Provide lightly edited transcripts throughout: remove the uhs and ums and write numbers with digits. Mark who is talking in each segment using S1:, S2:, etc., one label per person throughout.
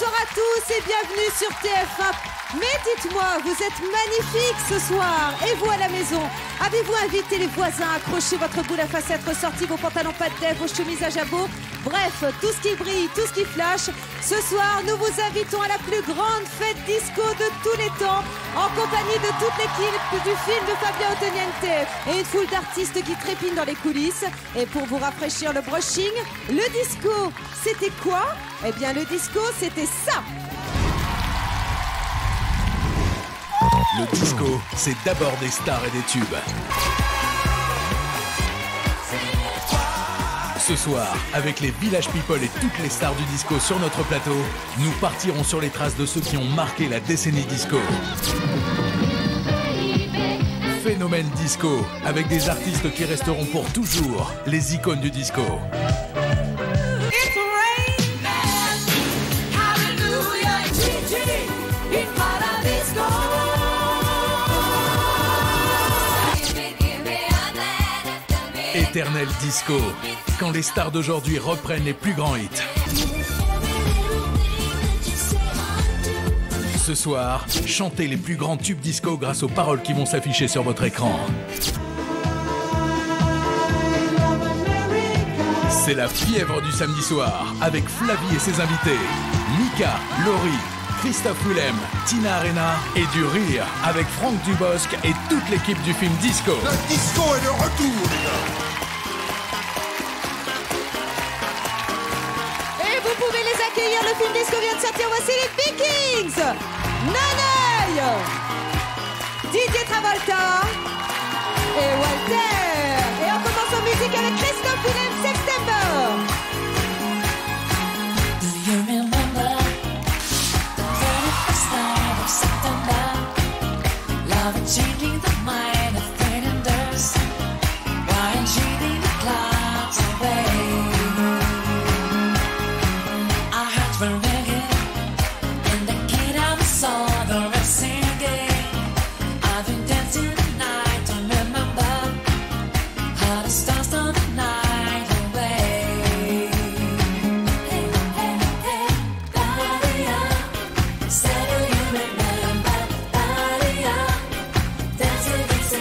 S1: Bonsoir à tous et bienvenue sur TF1. Mais dites-moi, vous êtes magnifiques ce soir. Et vous à la maison, avez-vous invité les voisins, accroché votre boule à facettes, ressorti vos pantalons pas de def, vos chemises à jabot? Bref, tout ce qui brille, tout ce qui flash. Ce soir, nous vous invitons à la plus grande fête disco de tous les temps, en compagnie de toute l'équipe du film de Fabien Ottoniente et une foule d'artistes qui trépignent dans les coulisses. Et pour vous rafraîchir le brushing, le disco, c'était quoi? Eh bien, le disco, c'était ça.
S2: Le disco, c'est d'abord des stars et des tubes. Ce soir, avec les Village People et toutes les stars du disco sur notre plateau, nous partirons sur les traces de ceux qui ont marqué la décennie disco. Phénomène disco, avec des artistes qui resteront pour toujours les icônes du disco. Éternel disco, quand les stars d'aujourd'hui reprennent les plus grands hits. Ce soir, chantez les plus grands tubes disco grâce aux paroles qui vont s'afficher sur votre écran. C'est la fièvre du samedi soir, avec Flavie et ses invités. Mika, Laurie, Christophe Willem, Tina Arena et du rire avec Franck Dubosc et toute l'équipe du film Disco.
S3: Le disco est de retour, les gars.
S1: Et vous pouvez les accueillir, le film Disco vient de sortir, voici les Vikings, Nanaï, Didier Travolta et Walter. Et on commence en musique avec Christophe Willem, September.
S4: Do you remember the very first night of September? Love and changing the mind of pretenders, while shooting the clouds away. Our hearts were ringing, and the kid I saw the rest singing. I've been dancing the night, don't remember how the stars stole the night away. Hey, hey, hey, Badia, say do you remember Badia? Dancing, dancing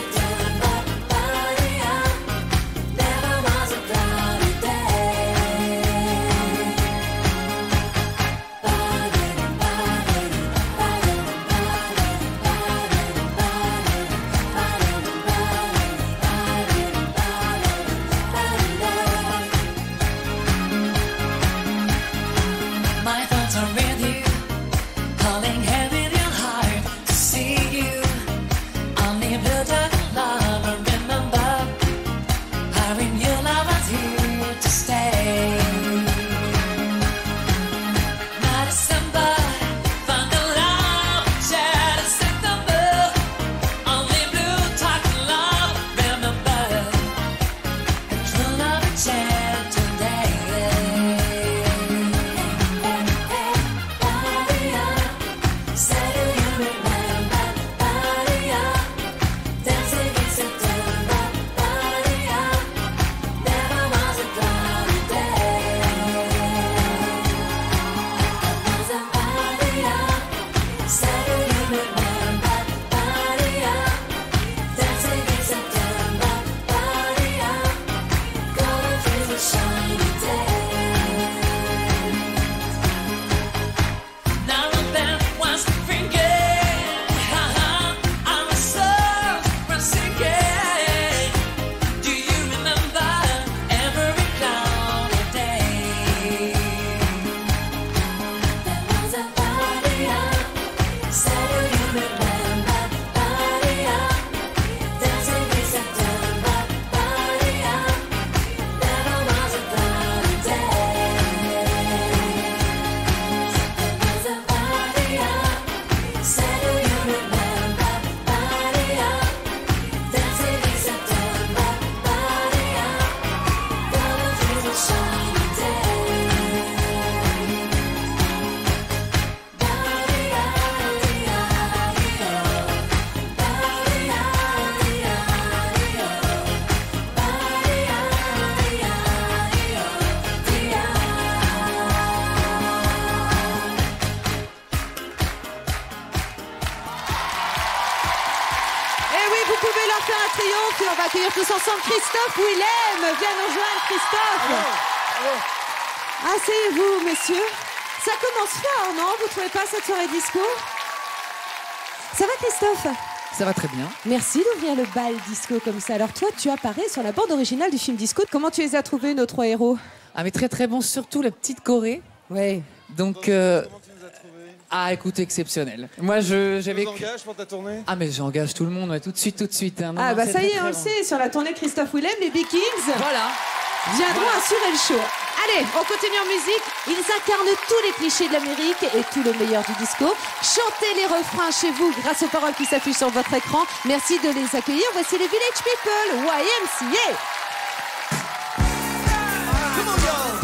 S1: pouvez leur faire un triomphe et on va accueillir tous ensemble Christophe Willem. Viens nous rejoindre, Christophe. Asseyez-vous, messieurs. Ça commence fort, non? Vous trouvez pas cette soirée disco? Ça va, Christophe?
S5: Ça va très bien.
S1: Merci d'ouvrir le bal disco comme ça. Alors toi, tu apparais sur la bande originale du film disco. Comment tu les as trouvés, nos trois héros?
S5: Ah mais très très bon, surtout la petite Corée.
S1: Ouais.
S5: Donc,
S3: Comment tu nous as trouvés?
S5: ah écoute, exceptionnel. Moi j'avais...
S3: Tu nous engages pour ta tournée?
S5: Ah mais j'engage tout le monde, ouais, tout de suite. Hein. Non,
S1: Ah
S5: non,
S1: bah
S5: c'est
S1: ça y
S5: très,
S1: est, on
S5: très
S1: le
S5: bon.
S1: sait, sur la tournée Christophe Willem, les Big Kings
S5: Voilà.
S1: viendront assurer le show. Allez, on continue en musique. Ils incarnent tous les clichés de l'Amérique et tout le meilleur du disco. Chantez les refrains chez vous grâce aux paroles qui s'affichent sur votre écran. Merci de les accueillir. Voici les Village People, YMCA.
S6: Come on, y'all.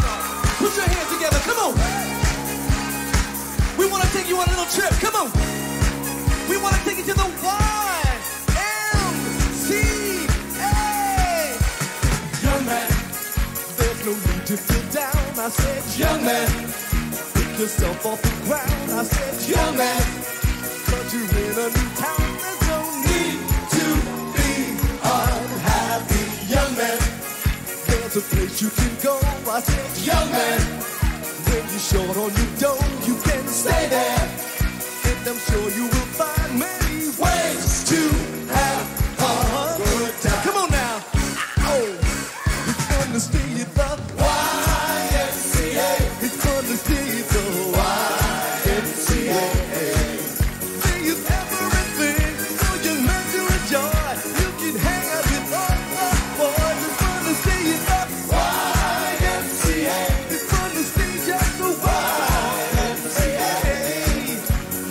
S6: Put your hands together. Come on. We want to take you on a little trip. Come on. We want to take you to the YMCA. Young man, there's no need to feel down. I said, young man, pick yourself off the ground. I said, young man, 'cause you're in a new town. There's no need to be unhappy, young man. There's a place you can go. I said, young man, when you're short on your dough, you can stay there. And I'm sure you will find many ways to have a good time. Come on now. Oh, it's fun to stay at the YMCA. It's fun to stay at the YMCA. Say it's everything for your man to enjoy. You can hang out with all the boys. It's fun to stay at the YMCA. It's fun to stay at the YMCA.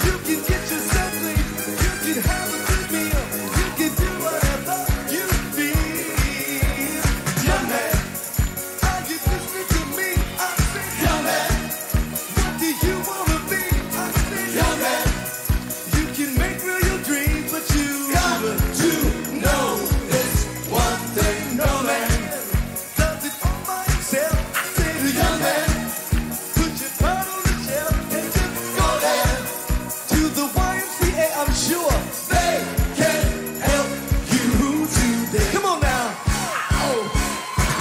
S6: You can get yourself clean. You can have a good meal. You can do whatever you feel. Young man, are you listening to me? I said, young man, what do you wanna be? I said, young man, you can make real your dreams, but you got to know this one thing. No man does it all by himself. I said, young man, put your part on the shelf and just go there to the YMCA. I'm sure they can help you today. Come on now. Oh,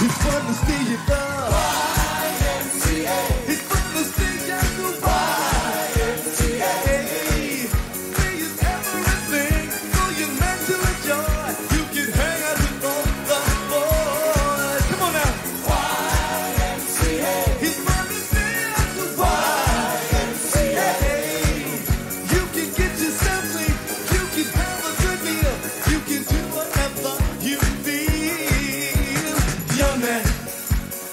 S6: it's fun to stay at the YMCA. It's fun to stay at the YMCA. Say it's everything for your man to enjoy. You can hang out with all the boys. Come on now. YMCA. It's fun to stay at the YMCA. You can get yourself clean. You can have a good meal. You can do whatever you feel. Young man,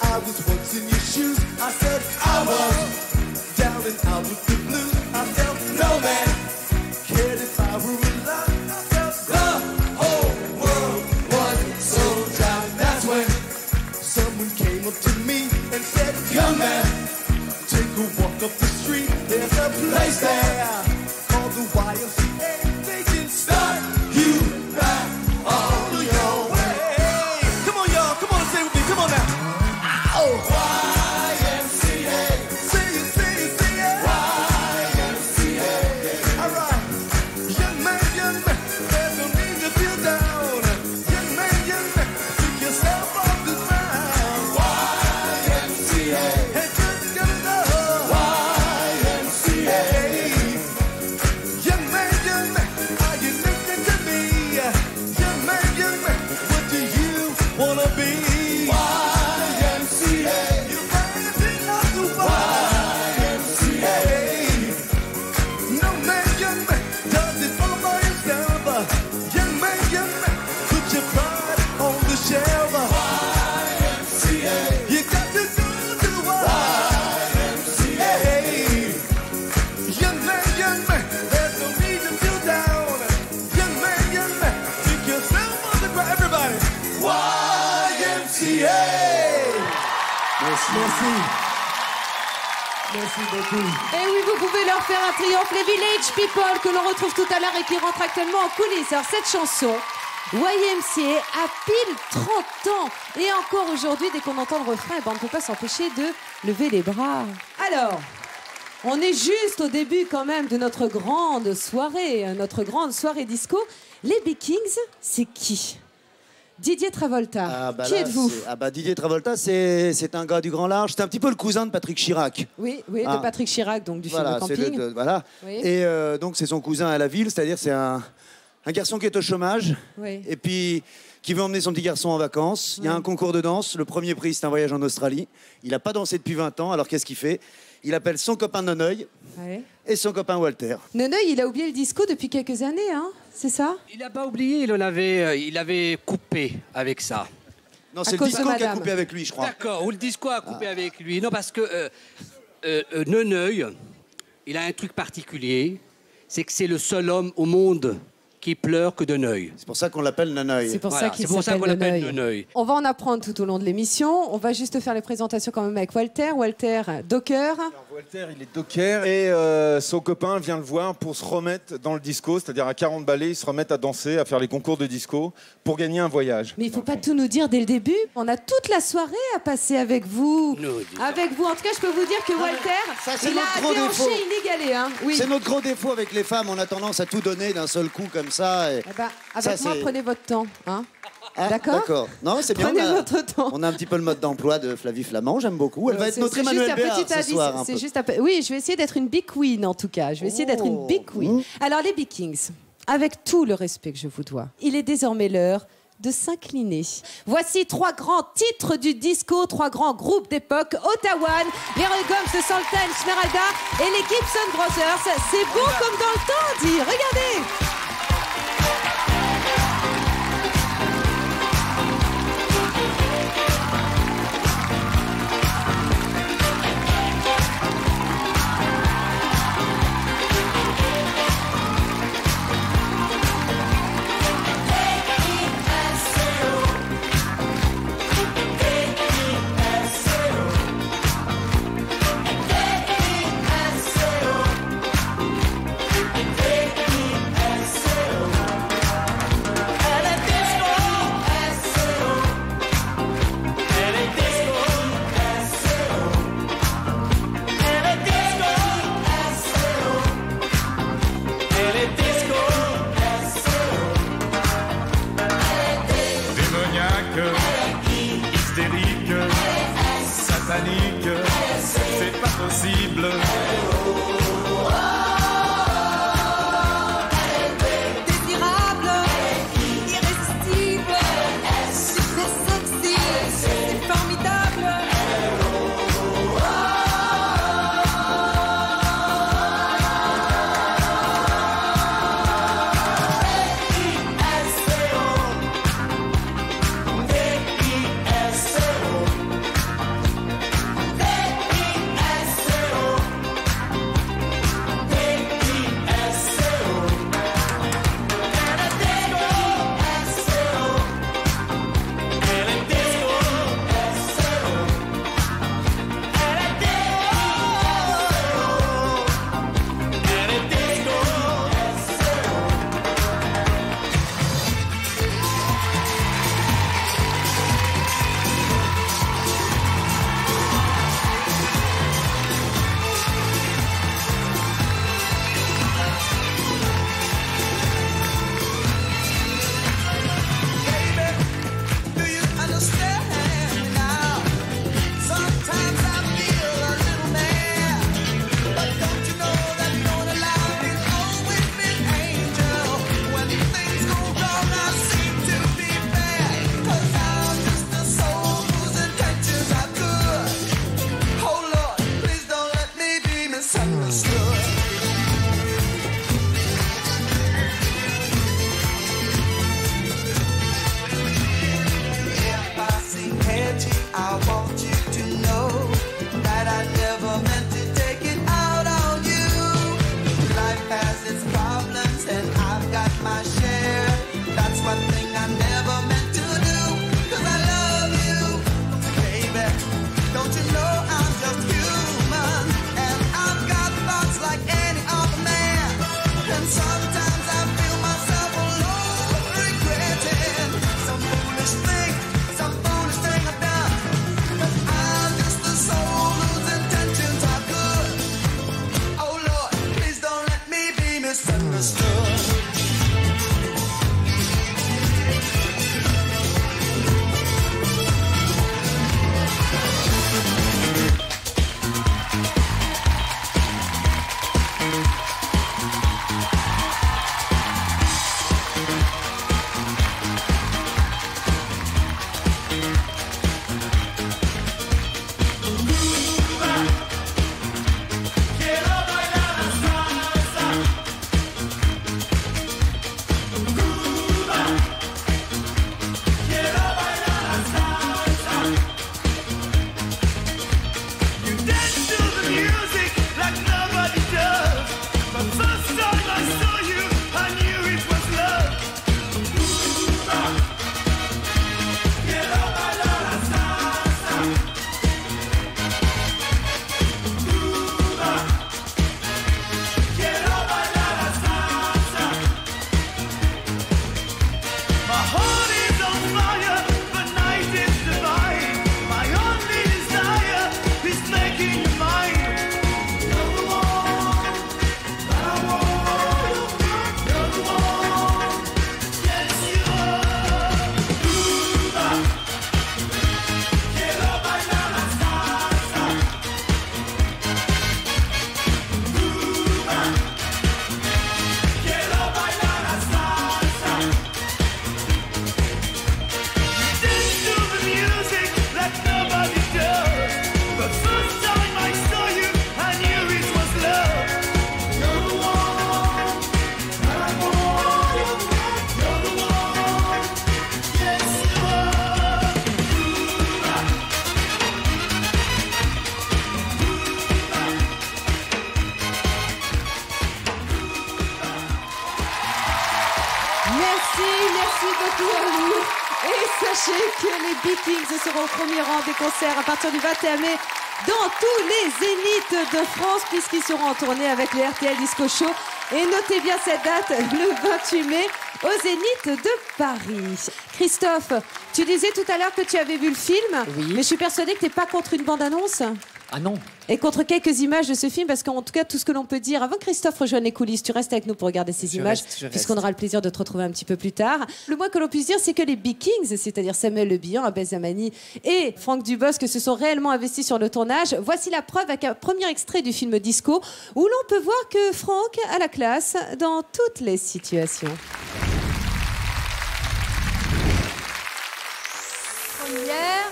S6: I was once in your shoes. I said I was down and out with the blues. I felt no man cared if I were alive. I felt the whole world was so dry. That's when someone came up to me and said, young man, take a walk up the street. There's a place there called the YMCA. They can start you back on your way. Come on, y'all. Come on and say with me. Come on now. Oh, YMCA. Say it, say it, say it. YMCA. All right. Young man, there's no need to feel down. Young man, pick yourself off the ground. YMCA. And just go to the YMCA. Young man, are you listening to me? Young man, what do you wanna be? YMCA. You gotta be like the YMCA. No man, does it all by himself. Young man, put your pride on the shelf. YMCA. You got to go to the YMCA. Young man, there's no need to feel down. Young man, pick yourself on the ground. Everybody, YMCA. Merci. Merci beaucoup.
S1: Et oui, vous pouvez leur faire un triomphe, les Village People, que l'on retrouve tout à l'heure et qui rentrent actuellement en coulisses. Alors, cette chanson, YMCA, a pile 30 ans. Et encore aujourd'hui, dès qu'on entend le refrain, eh ben, on ne peut pas s'empêcher de lever les bras. Alors, On est juste au début quand même de notre grande soirée disco. Les Bee Kings, c'est qui? Didier Travolta. Qui êtes-vous?
S7: Didier Travolta, c'est un gars du grand large. C'est un petit peu le cousin de Patrick Chirac.
S1: Oui, de Patrick Chirac, donc du film de camping.
S7: Oui. Et donc c'est son cousin à la ville, c'est-à-dire c'est un garçon qui est au chômage.
S1: Oui.
S7: Et puis qui veut emmener son petit garçon en vacances. Il y a un concours de danse. Le premier prix, c'est un voyage en Australie. Il n'a pas dansé depuis 20 ans, alors qu'est-ce qu'il fait? Il appelle son copain Noneuil et son copain Walter.
S1: Noneuil, il a oublié le disco depuis quelques années, hein? C'est ça?
S8: Il n'a pas oublié, il avait coupé avec ça.
S7: Non, c'est le disco qui a coupé avec lui, je crois.
S8: D'accord, ou le disco a coupé avec lui. Non, parce que Noneuil, il a un truc particulier, c'est que c'est le seul homme au monde qui pleure que de Noneuil.
S7: C'est pour ça qu'on l'appelle Noneuil.
S1: C'est pour ça qu'on l'appelle
S8: Noneuil.
S1: On va en apprendre tout au long de l'émission. On va juste faire les présentations quand même avec Walter. Walter, docker.
S3: Alors, Walter, il est docker et son copain vient le voir pour se remettre dans le disco, c'est-à-dire à 40 balais, ils se remettent à danser, à faire les concours de disco pour gagner un voyage.
S1: Mais il ne faut pas tout nous dire dès le début. On a toute la soirée à passer avec vous. Avec vous. En tout cas, je peux vous dire que Walter, il a un déhanché inégalé. Hein. Oui.
S7: C'est notre gros défaut avec les femmes. On a tendance à tout donner d'un seul coup comme ça. Et
S1: avec moi, prenez votre temps. Hein.
S7: D'accord. Non, c'est bien.
S1: Prenez votre temps.
S7: On a un petit peu le mode d'emploi de Flavie Flamand. J'aime beaucoup. Elle va être notre Emmanuel Béard ce soir.
S1: Oui, je vais essayer d'être une big queen en tout cas. Je vais essayer d'être une big queen. Alors les Bee Kings, avec tout le respect que je vous dois, il est désormais l'heure de s'incliner. Voici 3 grands titres du disco, 3 grands groupes d'époque: Ottawa, les Ruggums de Sultan Esmeralda et les Gibson Brothers. C'est beau comme dans le temps, dit. Regardez.
S6: C'est pas possible.
S9: Désirable, irrésistible, super sexy, c'est formidable.
S1: Et sachez que les Vikings seront au premier rang des concerts à partir du 21 mai dans tous les zéniths de France, puisqu'ils seront en tournée avec le RTL Disco Show. Et notez bien cette date, le 28 mai, au Zénith de Paris. Christophe, tu disais tout à l'heure que tu avais vu le film,
S5: Oui.
S1: mais je suis persuadée que tu n'es pas contre une bande-annonce.
S5: Ah non.
S1: Et contre quelques images de ce film, parce qu'en tout cas, tout ce que l'on peut dire, avant que Christophe rejoigne les coulisses, tu restes avec nous pour regarder ces images,
S5: je
S1: puisqu'on
S5: reste.
S1: aura le plaisir de te retrouver un petit peu plus tard. Le moins que l'on puisse dire, c'est que les Vikings, c'est-à-dire Samuel Le Bihan, Abel Zamani et Franck Dubosc, se sont réellement investis sur le tournage. Voici la preuve avec un premier extrait du film Disco, où l'on peut voir que Franck a la classe dans toutes les situations.
S10: Première,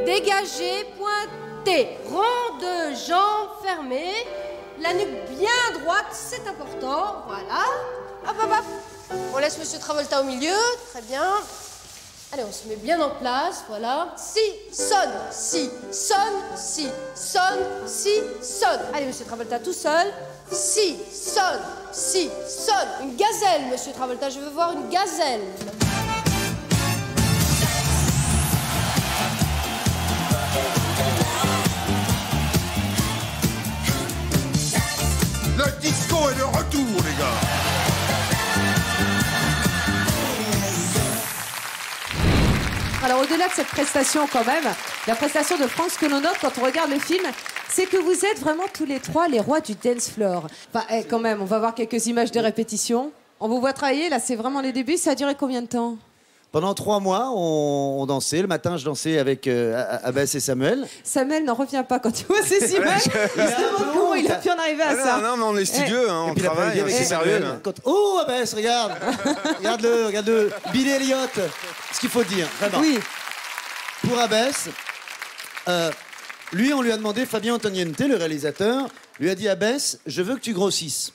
S10: dégagé, pointé, rond de jambes fermées, la nuque bien droite, c'est important, voilà. Hop, hop, hop. On laisse Monsieur Travolta au milieu, très bien. Allez, on se met bien en place, voilà. Si, sonne, si, sonne, si, sonne, si, sonne. Allez, Monsieur Travolta tout seul. Si, sonne, si, sonne. Une gazelle, Monsieur Travolta, je veux voir une gazelle.
S6: Le disco est de retour, les gars.
S1: Alors au-delà de cette prestation quand même, la prestation de Franck, ce que l'on note quand on regarde le film, c'est que vous êtes vraiment tous les trois les rois du dance floor. Enfin, quand même, on va voir quelques images de répétition. On vous voit travailler, là c'est vraiment les débuts, ça a duré combien de temps ?
S7: Pendant 3 mois, on dansait. Le matin, je dansais avec Abbas et Samuel.
S1: Samuel n'en revient pas quand tu vois ces images. Il se demande comment il a pu en arriver à ça.
S3: Non, mais on est studieux, hein, on
S7: puis, il a pas
S3: travaille,
S7: dit avec
S3: c'est sérieux.
S7: Samuel. Oh, Abbas, regarde. Regarde-le. Bill Elliott. Ce qu'il faut dire, vraiment.
S1: Oui.
S7: Pour Abbas, lui, on lui a demandé, Fabien Antoniente, le réalisateur, lui a dit, Abbas, je veux que tu grossisses.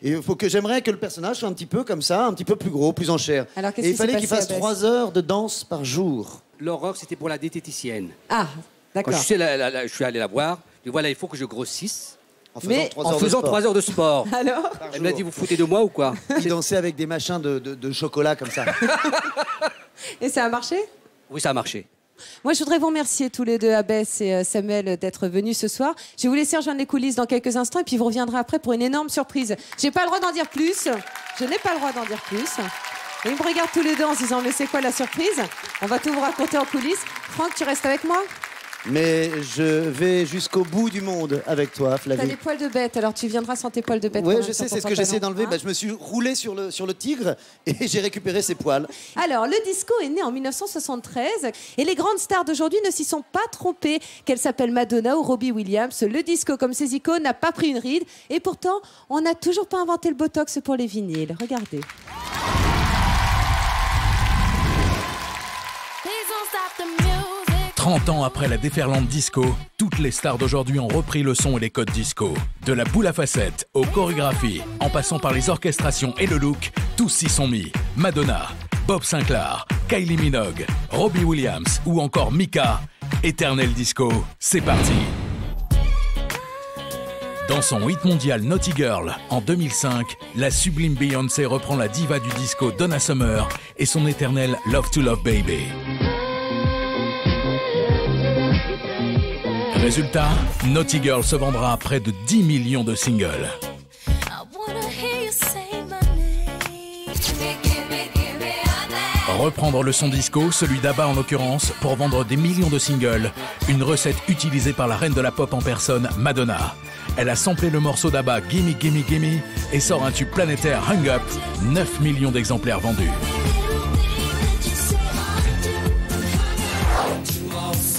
S7: Et j'aimerais que le personnage soit un petit peu comme ça, un petit peu plus gros, plus en chair.
S1: Alors, qu'est-ce
S7: Et il
S1: qui s'est
S7: fallait qu'il
S1: passé,
S7: fasse
S1: Abbas
S7: 3 heures de danse par jour.
S8: L'horreur, c'était pour la diététicienne.
S1: Ah,
S8: Quand
S1: d'accord.
S8: je suis allé la voir, je dis voilà, il faut que je grossisse.
S7: En faisant
S1: Mais-
S7: 3
S8: En
S7: heures
S8: faisant
S7: de sport.
S8: 3 heures de sport.
S1: Alors
S8: Elle m'a dit vous foutez de moi ou quoi?
S7: Il dansait avec des machins de chocolat comme ça.
S1: Et ça a marché ?
S8: Oui, ça a marché.
S1: Moi, je voudrais vous remercier tous les deux, Abbas et Samuel, d'être venus ce soir. Je vais vous laisser rejoindre les coulisses dans quelques instants et puis vous reviendrez après pour une énorme surprise. J'ai pas le droit d'en dire plus. Je n'ai pas le droit d'en dire plus. Et ils me regardent tous les deux en se disant mais c'est quoi la surprise ? On va tout vous raconter en coulisses. Franck, tu restes avec moi ?
S7: Mais je vais jusqu'au bout du monde avec toi,
S1: T'as
S7: Flavie.
S1: des poils de bête, alors tu viendras sans tes poils de bête.
S7: Oui,
S1: quand
S7: je
S1: même,
S7: sais,
S1: sur
S7: c'est
S1: ton
S7: ce que j'essaie
S1: pantalon,
S7: d'enlever.
S1: hein.
S7: Bah, je me suis roulé sur le tigre et j'ai récupéré ses poils.
S1: Alors, le disco est né en 1973 et les grandes stars d'aujourd'hui ne s'y sont pas trompées. Qu'elles s'appellent Madonna ou Robbie Williams, le disco, comme ses icônes, n'a pas pris une ride. Et pourtant, on n'a toujours pas inventé le botox pour les vinyles. Regardez.
S9: Please don't stop the music.
S2: 30 ans après la déferlante disco, toutes les stars d'aujourd'hui ont repris le son et les codes disco. De la boule à facettes aux chorégraphies, en passant par les orchestrations et le look, tous s'y sont mis. Madonna, Bob Sinclair, Kylie Minogue, Robbie Williams ou encore Mika. Éternel disco, c'est parti. Dans son hit mondial Naughty Girl, en 2005, la sublime Beyoncé reprend la diva du disco Donna Summer et son éternel Love to Love Baby. Résultat, Naughty Girl se vendra à près de 10 millions de singles.
S9: I wanna hear you say my name. Give me a name.
S2: Reprendre le son disco, celui d'ABBA en l'occurrence, pour vendre des millions de singles, une recette utilisée par la reine de la pop en personne, Madonna. Elle a samplé le morceau d'ABBA Gimme Gimme Gimme et sort un tube planétaire Hung Up, 9 millions d'exemplaires vendus.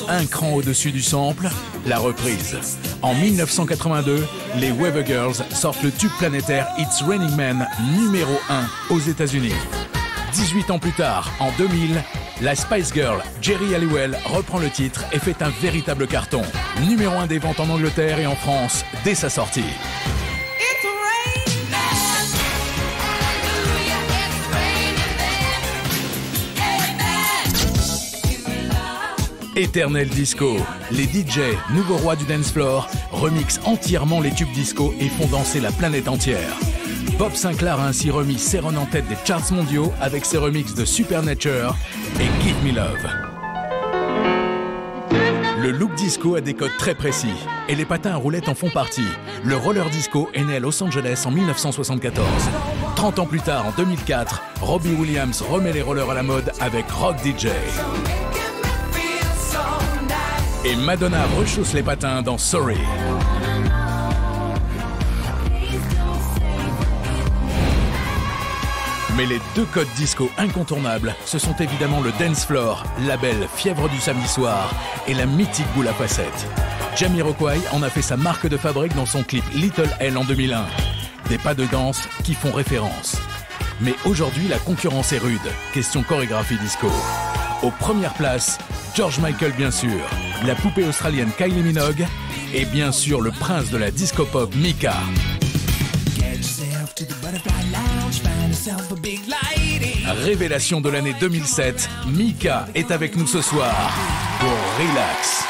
S2: Un cran au-dessus du sample, la reprise. En 1982, les Weather Girls sortent le tube planétaire It's Raining Men numéro 1 aux États-Unis. 18 ans plus tard, en 2000, la Spice Girl Jerry Halliwell reprend le titre et fait un véritable carton. Numéro 1 des ventes en Angleterre et en France dès sa sortie.
S9: It's raining men. Hallelujah, it's raining men. Amen.
S2: Éternel disco. Les DJ, nouveaux rois du dance floor, remixent entièrement les tubes disco et font danser la planète entière. Bob Sinclair a ainsi remis Céron en tête des charts mondiaux avec ses remixes de Supernature et Give Me Love. Le look disco a des codes très précis et les patins à roulettes en font partie. Le roller disco est né à Los Angeles en 1974. 30 ans plus tard, en 2004, Robbie Williams remet les rollers à la mode avec Rock DJ. Et Madonna rechausse les patins dans Sorry. Mais les deux codes disco incontournables, ce sont évidemment le dance floor, label Fièvre du samedi soir et la mythique boule à facettes. Jamiroquai en a fait sa marque de fabrique dans son clip Little L en 2001. Des pas de danse qui font référence. Mais aujourd'hui, la concurrence est rude. Question chorégraphie disco. Aux premières places, George Michael bien sûr, la poupée australienne Kylie Minogue et bien sûr le prince de la disco pop Mika. Révélation de l'année 2007, Mika est avec nous ce soir pour Relax.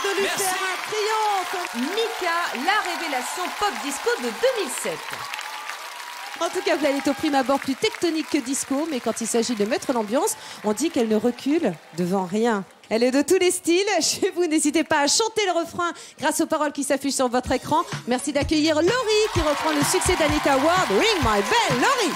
S1: de lui faire un triomphe. Mika, la révélation pop disco de 2007. En tout cas, elle est au prime abord plus tectonique que disco, mais quand il s'agit de mettre l'ambiance, on dit qu'elle ne recule devant rien. Elle est de tous les styles. Chez vous, n'hésitez pas à chanter le refrain grâce aux paroles qui s'affichent sur votre écran. Merci d'accueillir Laurie qui reprend le succès d'Anita Ward. Ring my bell, Laurie.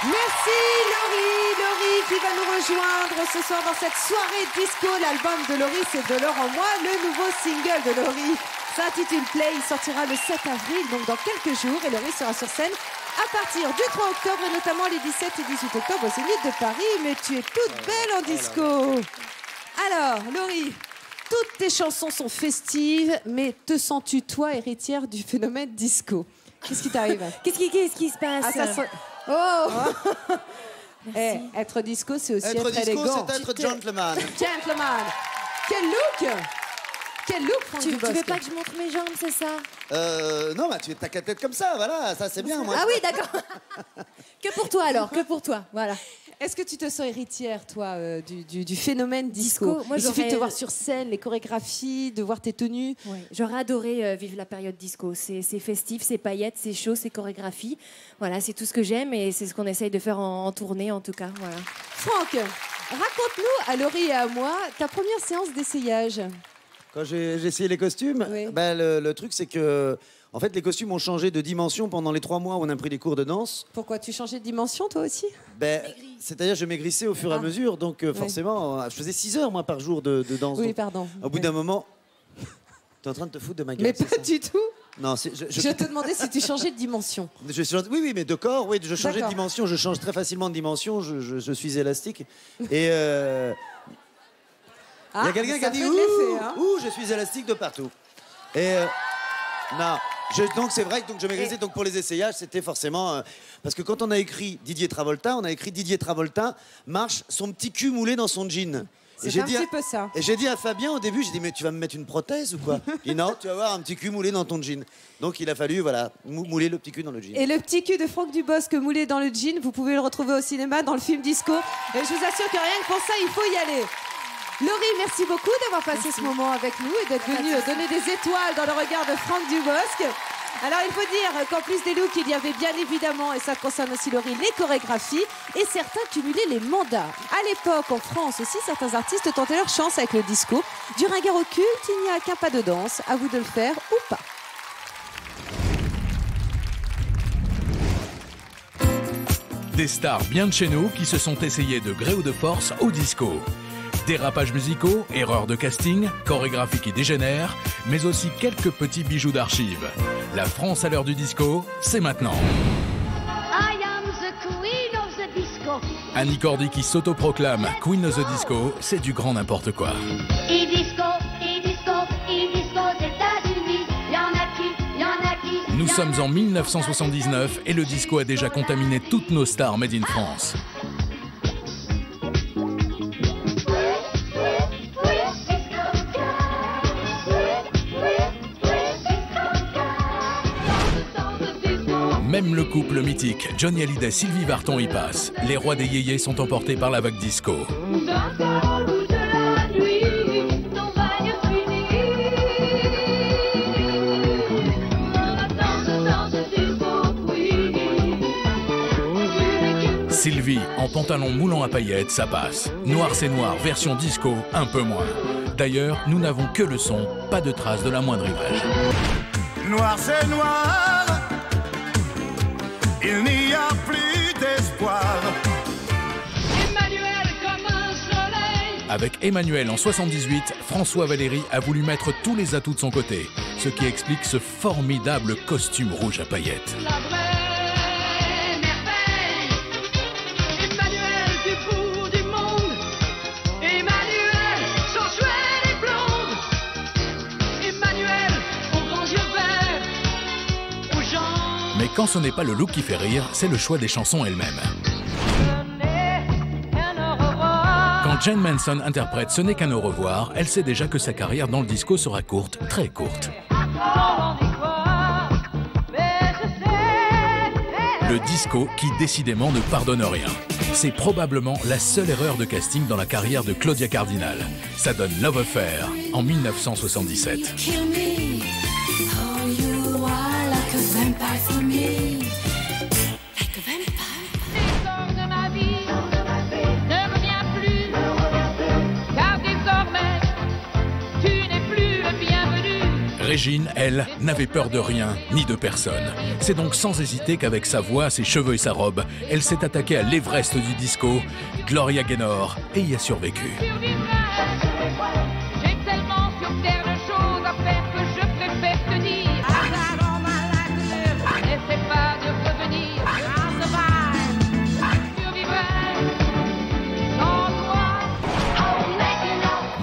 S1: Merci Laurie qui va nous rejoindre ce soir dans cette soirée disco. L'album de Laurie, c'est De l'or en moi, le nouveau single de Laurie s'intitule Play. Il sortira le 7 avril, donc dans quelques jours, et Laurie sera sur scène à partir du 3 octobre et notamment les 17 et 18 octobre au Zénith de Paris. Mais tu es toute belle en disco. Alors Laurie, toutes tes chansons sont festives, mais te sens-tu toi héritière du phénomène disco? Qu'est-ce qui t'arrive?
S11: Qu'est-ce qui se passe?
S1: Ah, ça Oh Eh, être disco, c'est aussi être élégant.
S7: Être disco, c'est être gentleman.
S1: Gentleman. Quel look! Quel look, Franck
S11: Tu
S1: Dubosc.
S11: veux pas que je montre mes jambes, c'est ça?
S7: Non, bah, tu t'as qu'à tête comme ça, voilà, ça c'est bien. Moi,
S11: ah oui, d'accord. Que pour toi alors, que pour toi, voilà.
S1: Est-ce que tu te sens héritière, toi, du phénomène disco?
S11: Moi,
S1: il suffit de te voir sur scène, les chorégraphies, de voir tes tenues.
S11: Ouais. J'aurais adoré vivre la période disco. C'est festif, c'est paillettes, c'est chaud, c'est chorégraphie. Voilà, c'est tout ce que j'aime et c'est ce qu'on essaye de faire en tournée, en tout cas. Voilà.
S1: Franck, raconte-nous, à Laurie et à moi, ta première séance d'essayage.
S7: Quand j'ai essayé les costumes, bah, le truc c'est que en fait, les costumes ont changé de dimension pendant les 3 mois où on a pris des cours de danse.
S1: Pourquoi? Tu changeais de dimension, toi aussi?
S7: Ben, c'est-à-dire, je maigrissais au fur et à mesure. Donc, forcément, je faisais 6 heures, moi, par jour de danse.
S1: Oui,
S7: donc,
S1: pardon.
S7: Au bout d'un moment, t'es en train de te foutre de ma gueule.
S1: Mais pas du tout.
S7: Non,
S1: Je te demandais si tu changeais de dimension.
S7: Oui, mais de corps, oui, je changeais de
S1: D'accord.
S7: dimension. Je change très facilement de dimension. Je suis élastique. Et il y a quelqu'un qui a dit ouh, je suis élastique de partout. Et non. Donc c'est vrai que je maigrissais. Donc pour les essayages, c'était forcément parce que quand on a écrit Didier Travolta, on a écrit Didier Travolta marche son petit cul moulé dans son jean.
S1: C'est un petit peu ça.
S7: Et j'ai dit à Fabien au début, j'ai dit mais tu vas me mettre une prothèse ou quoi? Il dit non, tu vas avoir un petit cul moulé dans ton jean. Donc il a fallu voilà mouler le petit cul dans le jean.
S1: Et le petit cul de Franck Dubosc moulé dans le jean, vous pouvez le retrouver au cinéma dans le film Disco. Et je vous assure que rien que pour ça, il faut y aller. Laurie, merci beaucoup d'avoir passé ce moment avec nous et d'être venue donner des étoiles dans le regard de Franck Dubosc. Alors, il faut dire qu'en plus des looks, il y avait bien évidemment, et ça concerne aussi Laurie, les chorégraphies et certains cumulaient les mandats. À l'époque, en France aussi, certains artistes tentaient leur chance avec le disco. Du ringard au culte, il n'y a qu'un pas de danse. À vous de le faire ou pas.
S2: Des stars bien de chez nous qui se sont essayées de gré ou de force au disco. Dérapages musicaux, erreurs de casting, chorégraphie qui dégénère, mais aussi quelques petits bijoux d'archives. La France à l'heure du disco, c'est maintenant.
S9: I am the queen of the disco.
S2: Annie Cordy qui s'autoproclame Queen of the Disco, c'est du grand n'importe quoi.
S9: E-disco, e-disco, e-disco aux États-Unis. Y en a qui.
S2: Nous sommes en 1979 et le disco a déjà contaminé toutes nos stars made in France. Même le couple mythique Johnny Hallyday, Sylvie Vartan y passe. Les rois des yéyés sont emportés par la vague disco. Sylvie, en pantalon moulant à paillettes, ça passe. Noir c'est noir, version disco, un peu moins. D'ailleurs, nous n'avons que le son, pas de trace de la moindre image.
S6: Noir c'est noir, il n'y a plus d'espoir.
S9: Emmanuel comme un soleil.
S2: Avec Emmanuel en 78, François Valéry a voulu mettre tous les atouts de son côté, ce qui explique ce formidable costume rouge à paillettes.
S9: La vraie merveille. Emmanuel du bout du monde. Emmanuel sensuelle et blonde. Emmanuel aux grands yeux verts. Aux gens.
S2: Mais quand ce n'est pas le look qui fait rire, c'est le choix des chansons elles-mêmes. Quand Jane Manson interprète Ce n'est qu'un au revoir, elle sait déjà que sa carrière dans le disco sera courte, très courte. Le disco qui décidément ne pardonne rien. C'est probablement la seule erreur de casting dans la carrière de Claudia Cardinal. Ça donne Love Affair en 1977.
S9: Kill me. Oh, you are like a vampire for me. Like a vampire. L'histoire de ma vie ne revient plus. Car désormais, tu n'es plus le bienvenu.
S2: Régine, elle, n'avait peur de rien, ni de personne. C'est donc sans hésiter qu'avec sa voix, ses cheveux et sa robe, elle s'est attaquée à l'Everest du disco, Gloria Gaynor, et y a survécu.
S9: J'ai tellement sur terre de choses à faire que je préfère te dire. N'essaie pas de revenir. Survivrai sans toi.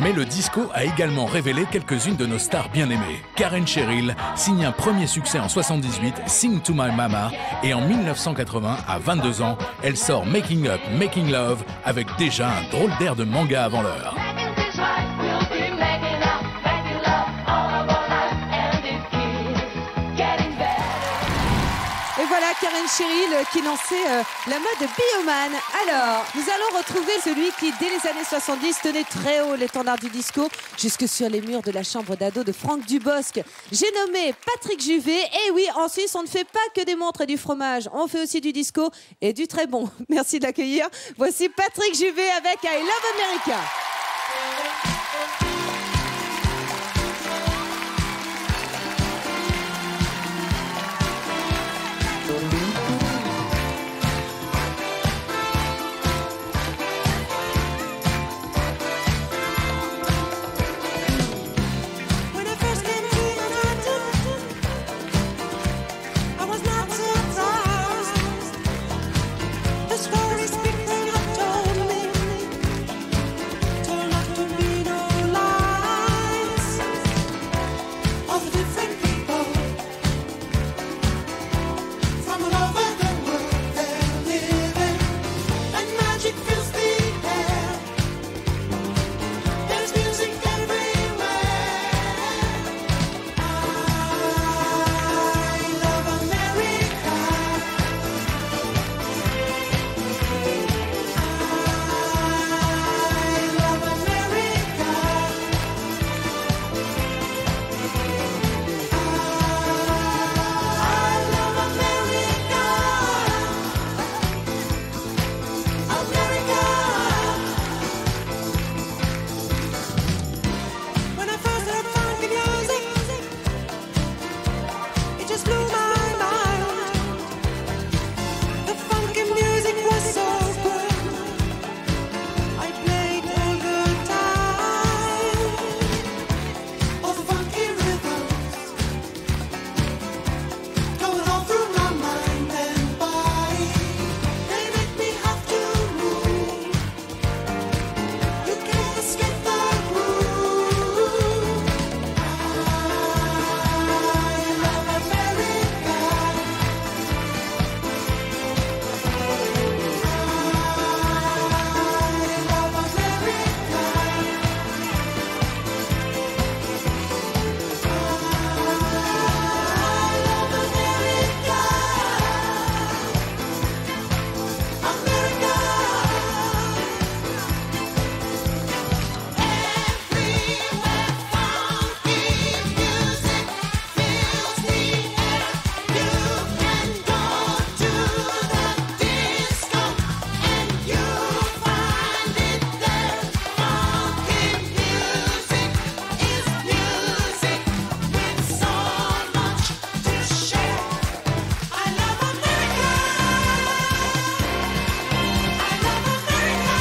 S2: Mais le disco a également révélé quelques-unes de nos stars bien-aimées. Karen Cheryl signe un premier succès en 78, Sing to My Mama, et en 1980, à 22 ans, elle sort Making Up, Making Love, avec déjà un drôle d'air de manga avant l'heure.
S1: Et voilà Karen Cheryl qui lançait la mode Bioman. Alors, nous allons retrouver celui qui, dès les années 70, tenait très haut l'étendard du disco, jusque sur les murs de la chambre d'ado de Franck Dubosc. J'ai nommé Patrick Juvet. Et oui, en Suisse, on ne fait pas que des montres et du fromage. On fait aussi du disco et du très bon. Merci de l'accueillir. Voici Patrick Juvet avec I Love America.
S6: When I first came to United, I was not surprised. The stories people have told me turned out to be no lies of different people from all over the world they're living, and magic fills the air. There's music everywhere. I love America. I love America. I love America. America. When I first heard funky music, it just blew my mind. The funky music was so good, I played all the time. All the funky rhythms going all through my mind and body. They make me have to move. You can't escape the groove. I love America. I love America. I love America. America. Everywhere funky music fills the air. You can go to the disco and you'll find it there. Funky music is music with so much to share. I love America. I love America.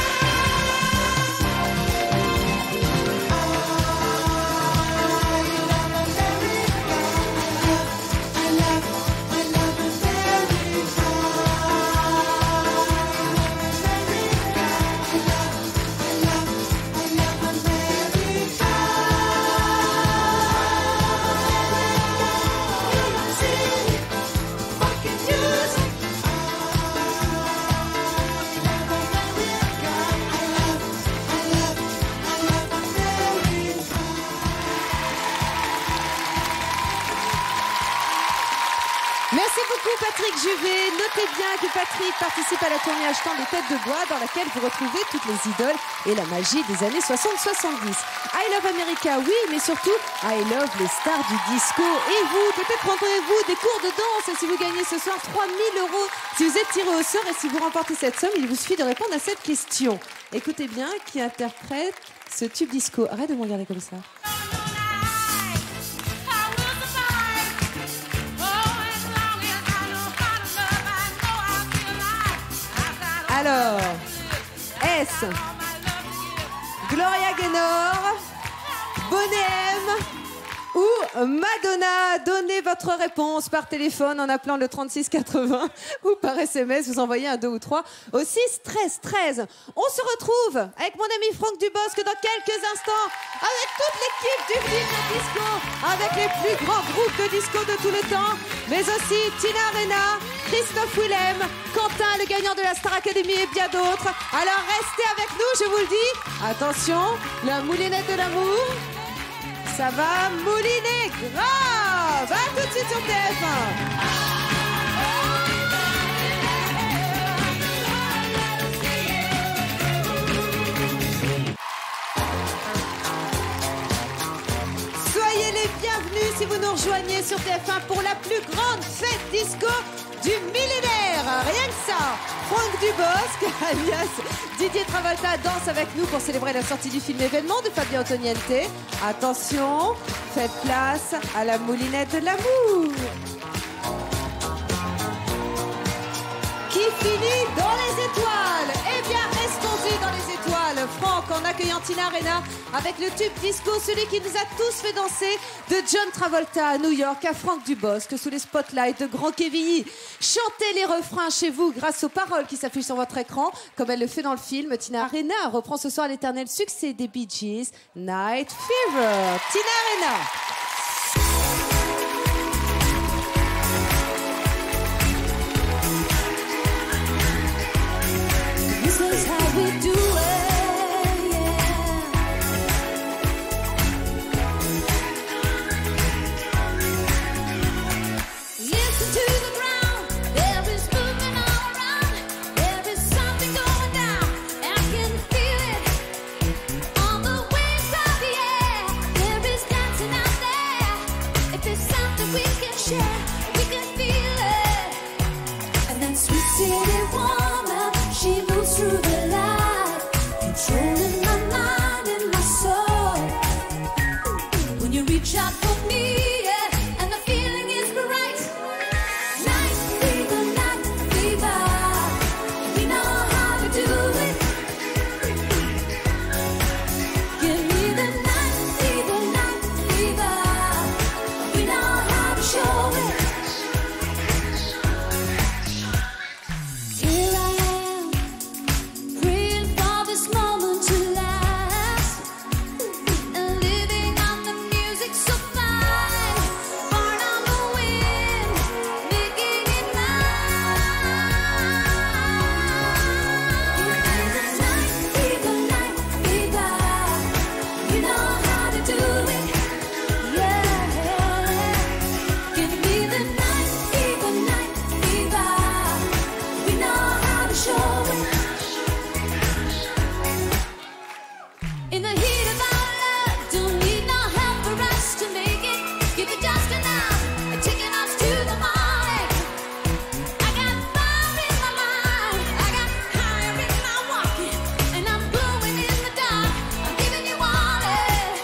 S1: Merci beaucoup Patrick Juvet. Notez bien que Patrick participe à la tournée Achetant des têtes de bois dans laquelle vous retrouvez toutes les idoles et la magie des années 60-70. I love America, oui, mais surtout I love les stars du disco. Et vous, peut-être prendrez-vous des cours de danse si vous gagnez ce soir 3 000 € si vous êtes tiré au sort, et si vous remportez cette somme, il vous suffit de répondre à cette question. Écoutez bien qui interprète ce tube disco. Arrête de me regarder comme ça.
S9: I
S1: Alors, est-ce Gloria Gaynor, Boney M ou Madonna? Donnez votre réponse par téléphone en appelant le 3680 ou par SMS, vous envoyez un 2 ou 3 au 6 13 13. On se retrouve avec mon ami Franck Dubosc dans quelques instants avec toute l'équipe du film de disco, avec les plus grands groupes de disco de tout le temps, mais aussi Tina Arena, Christophe Willem, Quentin, le gagnant de la Star Academy et bien d'autres. Alors restez avec nous, je vous le dis. Attention, la moulinette de l'amour. Ça va mouliner grave. À tout de suite sur TF1. Soyez les bienvenus si vous nous rejoignez sur TF1 pour la plus grande fête disco du millénaire. Rien que ça. Franck Dubosc, alias Didier Travolta, danse avec nous pour célébrer la sortie du film événement de Fabio Antoniente. Attention, faites place à la moulinette de l'amour. Qui finit dans les étoiles? Eh bien, restons-y dans les étoiles. Franck, en accueillant Tina Arena avec le tube disco, celui qui nous a tous fait danser, de John Travolta à New York à Franck Dubosc, sous les spotlights de Grand Kevilly. Chantez les refrains chez vous grâce aux paroles qui s'affichent sur votre écran, comme elle le fait dans le film. Tina Arena reprend ce soir l'éternel succès des Bee Gees, Night Fever. Tina Arena.
S9: This is how we do it, yeah. Listen to the ground, there is movement all around. There is something going down, I can feel it on the waves of the air. There is dancing out there. If it's something we can share, we can feel it. And that sweet city woman, she moves through the light, controlling my mind and my soul. When you reach out for me, yeah, and the feeling is right. Night fever, we know how to do it. Give me the night fever, we know how to show it. Here I am, praying for this moment to last, and living on the music so fine, born on the wind, making it mine. Night fever, you know how to do it, yeah. Give me the night fever, we know how to show it. In the heat of our love, don't need no help for us to make it. Give it just enough, and taking us to the morning. I got fire in my mind, I got fire in my walking, and I'm glowing in the dark. I'm giving you all it.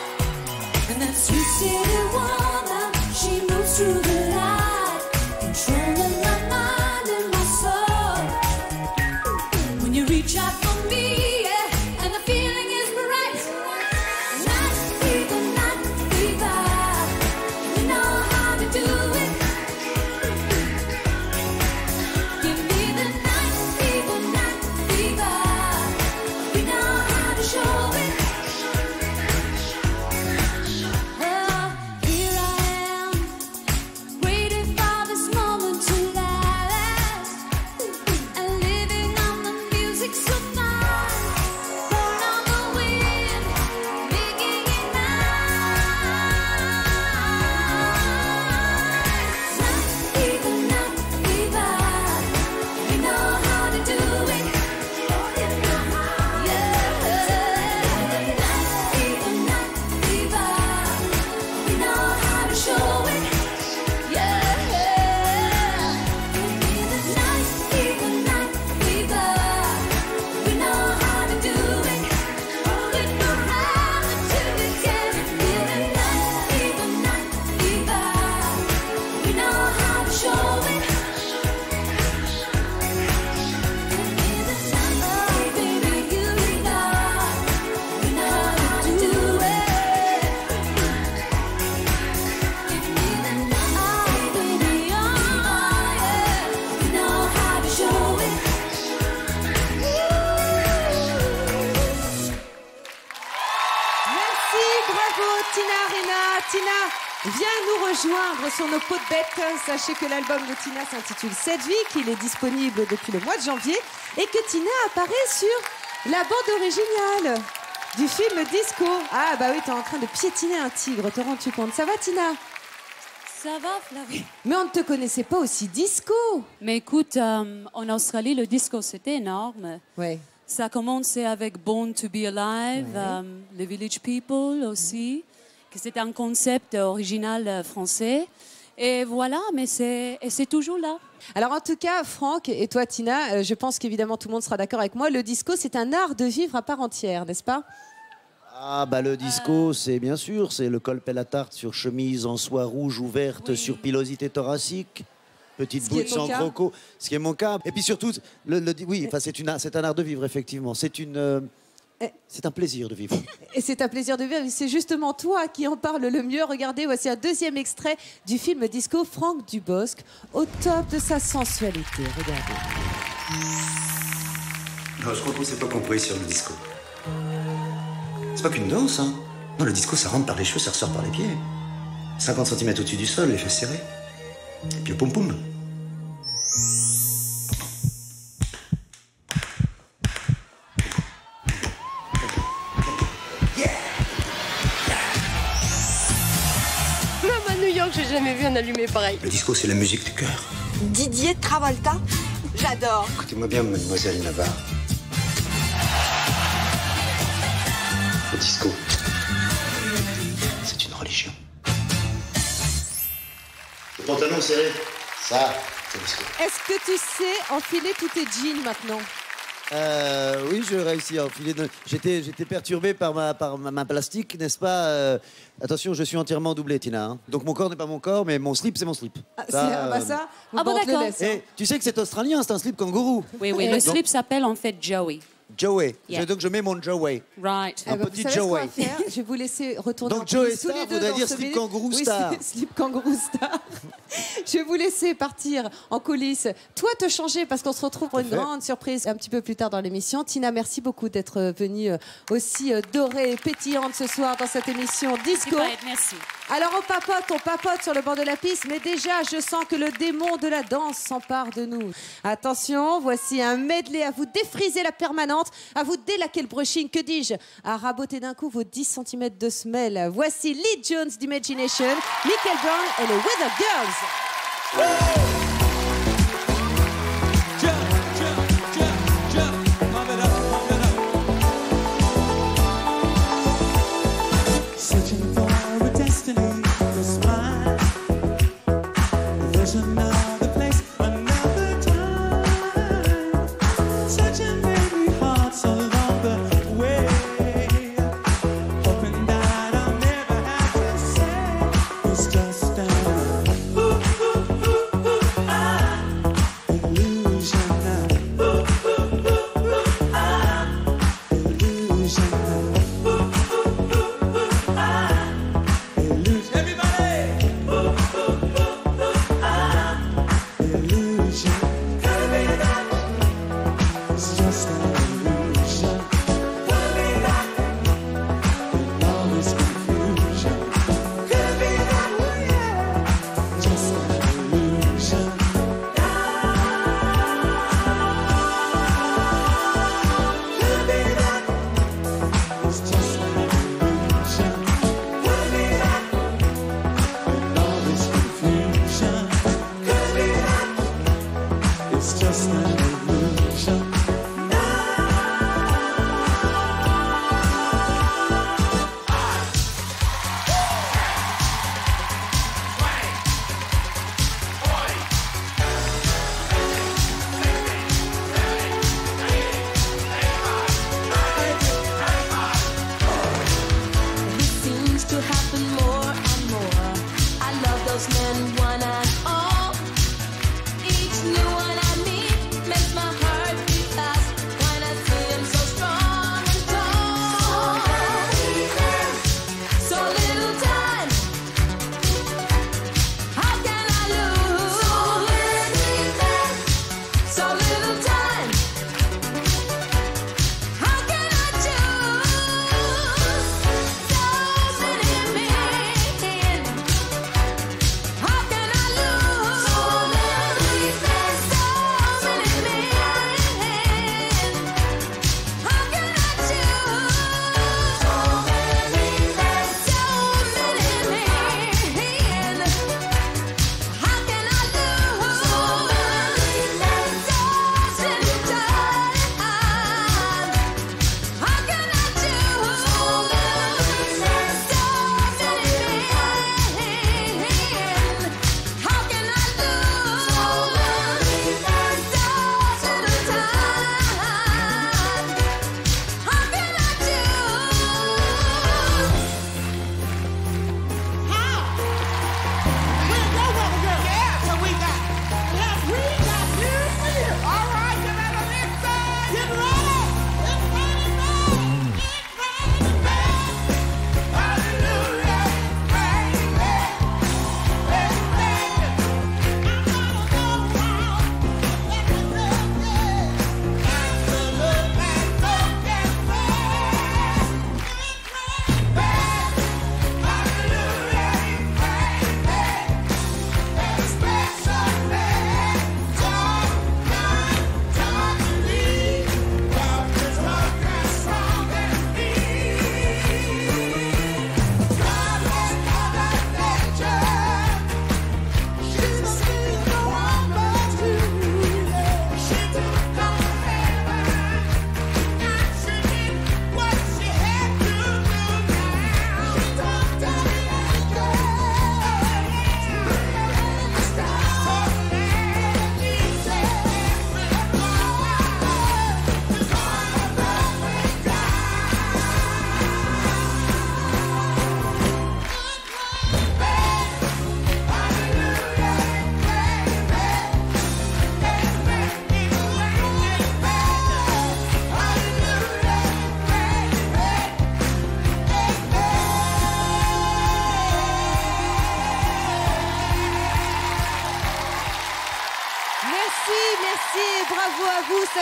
S9: And that sweet city woman, she moves through the light, controlling my mind and my soul. When you reach out for me, yeah, and the feeling is right. Night fever, we know how to do it. Give me the night fever, we know how to show it. Well, here I am, waiting for this moment to last, and living on the music so fine.
S1: Tina vient nous rejoindre sur nos pots de bête. Sachez que l'album de Tina s'intitule Cette vie, qu'il est disponible depuis le mois de janvier et que Tina apparaît sur la bande originale du film Disco. Ah bah oui, t'es en train de piétiner un tigre, te rends-tu compte? Ça va, Tina?
S12: Ça va, Flavie.
S1: Mais on ne te connaissait pas aussi disco.
S12: Mais écoute, en Australie, le disco, c'était énorme.
S1: Ouais.
S12: Ça a commencé avec Born to be Alive, les Village People aussi, que c'était un concept original français. Et voilà, mais c'est toujours là.
S1: Alors en tout cas, Franck et toi, Tina, je pense qu'évidemment tout le monde sera d'accord avec moi. Le disco, c'est un art de vivre à part entière, n'est-ce pas?
S7: Ah bah le disco, c'est bien sûr, c'est le col pelle à tarte sur chemise en soie rouge ouverte sur pilosité thoracique. Petite bout de sang croco, ce qui est mon cas. Et puis surtout, oui, enfin, c'est un art de vivre, effectivement. C'est un plaisir de vivre.
S1: Et c'est un plaisir de vivre. C'est justement toi qui en parle le mieux. Regardez, voici un deuxième extrait du film disco, Franck Dubosc, au top de sa sensualité. Regardez.
S13: Non, je crois qu'on ne s'est pas compris sur le disco. C'est pas qu'une danse, hein. Non, le disco, ça rentre par les cheveux, ça ressort par les pieds. 50 cm au-dessus du sol, les fesses serrées. Et puis poum poum.
S10: Même à New York, j'ai jamais vu un allumé pareil.
S13: Le disco, c'est la musique du cœur.
S10: Didier Travolta, j'adore.
S13: Écoutez-moi bien, mademoiselle Navarre. Le disco, c'est une religion. Le pantalon serré, ça, c'est le disco.
S1: Est-ce que tu sais enfiler tous tes jeans maintenant?
S7: Oui, je réussis à enfiler. J'étais perturbé par ma plastique, n'est-ce pas? Attention, je suis entièrement doublé, Tina. Hein. Donc mon corps n'est pas mon corps, mais mon slip, c'est mon slip.
S12: D'accord.
S7: Et tu sais que c'est australien, c'est un slip kangourou.
S12: Oui, le slip s'appelle en fait Joey.
S7: Joey.
S12: Yeah.
S7: Donc je mets mon Joey.
S12: Right.
S7: Un petit
S1: vous savez ce qu'on va
S7: Joey.
S1: faire? Je vais vous laisser retourner
S7: Donc
S1: en
S7: Joey
S1: coulisses tous
S7: Star
S1: les deux
S7: voudrait
S1: dans
S7: dire
S1: ce
S7: slip
S1: video.
S7: kangourou
S1: Oui,
S7: star.
S1: Slip kangourou star. Je vais vous laisser partir en coulisses. Toi, te changer parce qu'on se retrouve pour une grande surprise un petit peu plus tard dans l'émission. Tina, merci beaucoup d'être venue aussi dorée et pétillante ce soir dans cette émission Disco.
S12: Merci.
S1: Alors on papote sur le bord de la piste, mais déjà je sens que le démon de la danse s'empare de nous. Attention, voici un medley à vous défriser la permanente, à vous délaquer le brushing, que dis-je, à raboter d'un coup vos 10 cm de semelle. Voici Lee Jones d'Imagination, Michael Brown et les Weather Girls.
S6: Searching for a destiny that's mine. There's another place, another time. Searching maybe hearts along the way. Hoping that I'll never have to say it's just an It's just an illusion.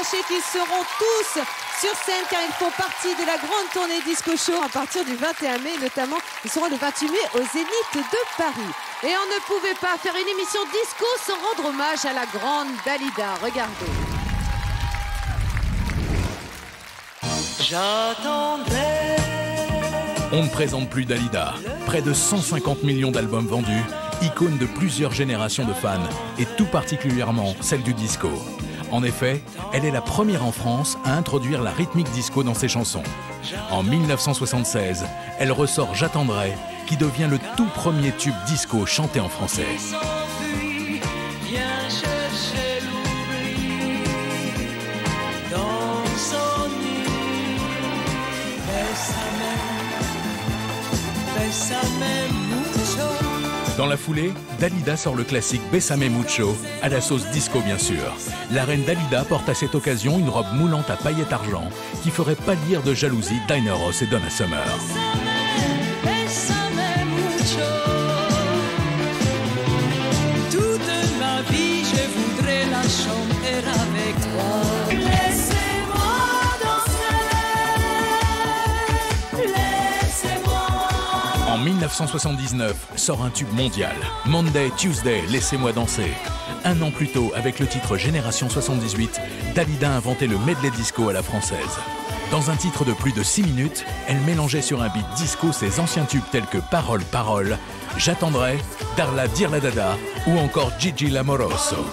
S1: sachez qu'ils seront tous sur scène car ils font partie de la grande tournée Disco Show à partir du 21 mai. Notamment, ils seront le 28 mai au Zénith de Paris. Et on ne pouvait pas faire une émission disco sans rendre hommage à la grande Dalida. Regardez.
S6: J'attendrai.
S2: On ne présente plus Dalida. Près de 150 millions d'albums vendus, icône de plusieurs générations de fans, et tout particulièrement celle du disco. En effet, elle est la première en France à introduire la rythmique disco dans ses chansons. En 1976, elle ressort J'attendrai, qui devient le tout premier tube disco chanté en français.
S6: Viens chercher l'oubli dans son nid. Bésame mucho.
S2: Dans la foulée, Dalida sort le classique Bésame Mucho, à la sauce disco bien sûr. La reine Dalida porte à cette occasion une robe moulante à paillettes argent qui ferait pâlir de jalousie Diana Ross et Donna Summer.
S6: Bésame mucho. Toute ma vie, je voudrais la chanter avec toi. Laissez-moi danser. Laissez-moi.
S2: En 1979, sort un tube mondial, Monday, Tuesday, Laissez-moi danser. Un an plus tôt, avec le titre Génération 78, Dalida inventait le medley disco à la française. Dans un titre de plus de 6 minutes, elle mélangeait sur un beat disco ses anciens tubes tels que Parole, Parole, J'attendrai, Darla, Dirla Dada ou encore Gigi l'Amoroso.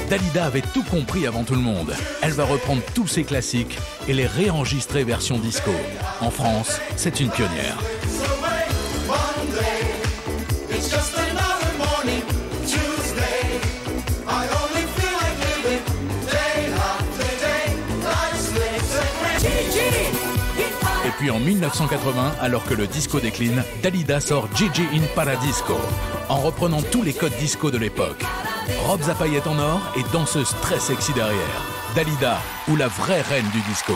S2: Dalida avait tout compris avant tout le monde. Elle va reprendre tous ses classiques et les réenregistrer version disco. En France, c'est une pionnière. Et puis en 1980, alors que le disco décline, Dalida sort Gigi in Paradisco, en reprenant tous les codes disco de l'époque. Robes à paillettes en or et danseuse très sexy derrière. Dalida, ou la vraie reine du disco.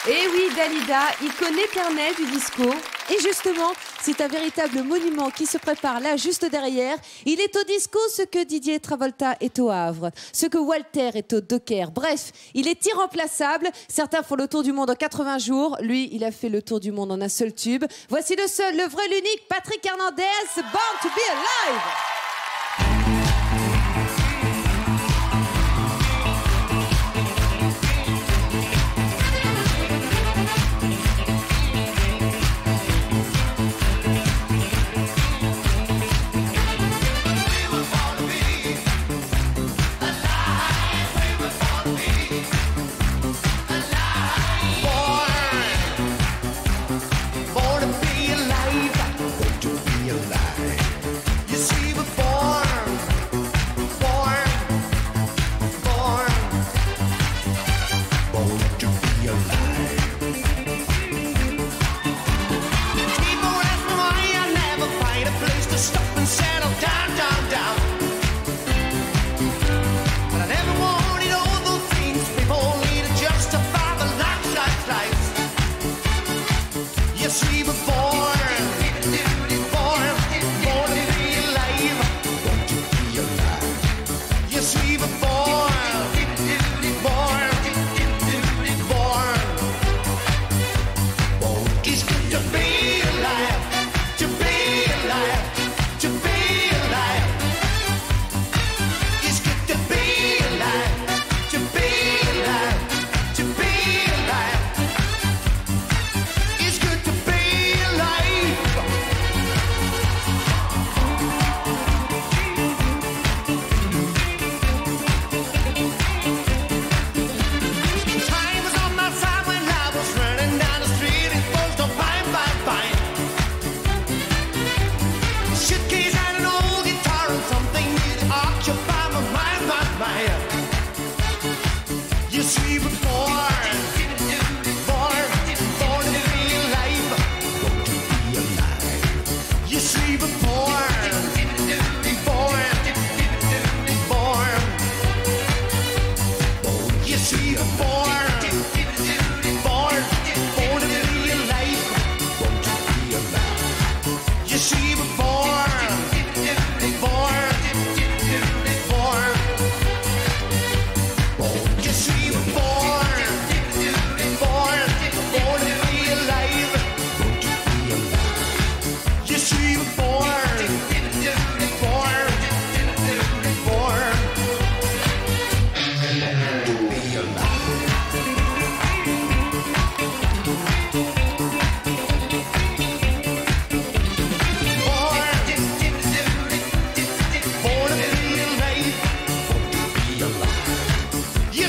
S1: Et oui, Dalida, icône éternelle du disco. Et justement, c'est un véritable monument qui se prépare là, juste derrière. Il est au disco ce que Didier Travolta est au Havre, ce que Walter est au Docker. Bref, il est irremplaçable. Certains font le tour du monde en 80 jours. Lui, il a fait le tour du monde en un seul tube. Voici le seul, le vrai, l'unique, Patrick Hernandez, Born to be Alive.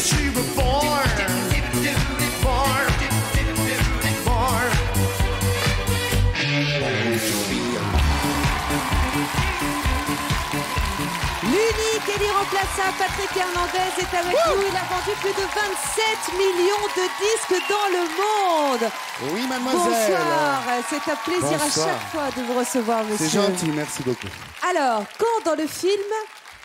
S6: she was born. Born. Born.
S1: L'unique et l'irremplaçable Patrick Hernandez est avec nous. Il a vendu plus de 27 millions de disques dans le monde.
S14: Oui, mademoiselle.
S1: Bonsoir. C'est un plaisir
S14: Bonsoir.
S1: à chaque fois de vous recevoir, monsieur.
S14: C'est gentil, merci beaucoup.
S1: Alors, quand dans le film,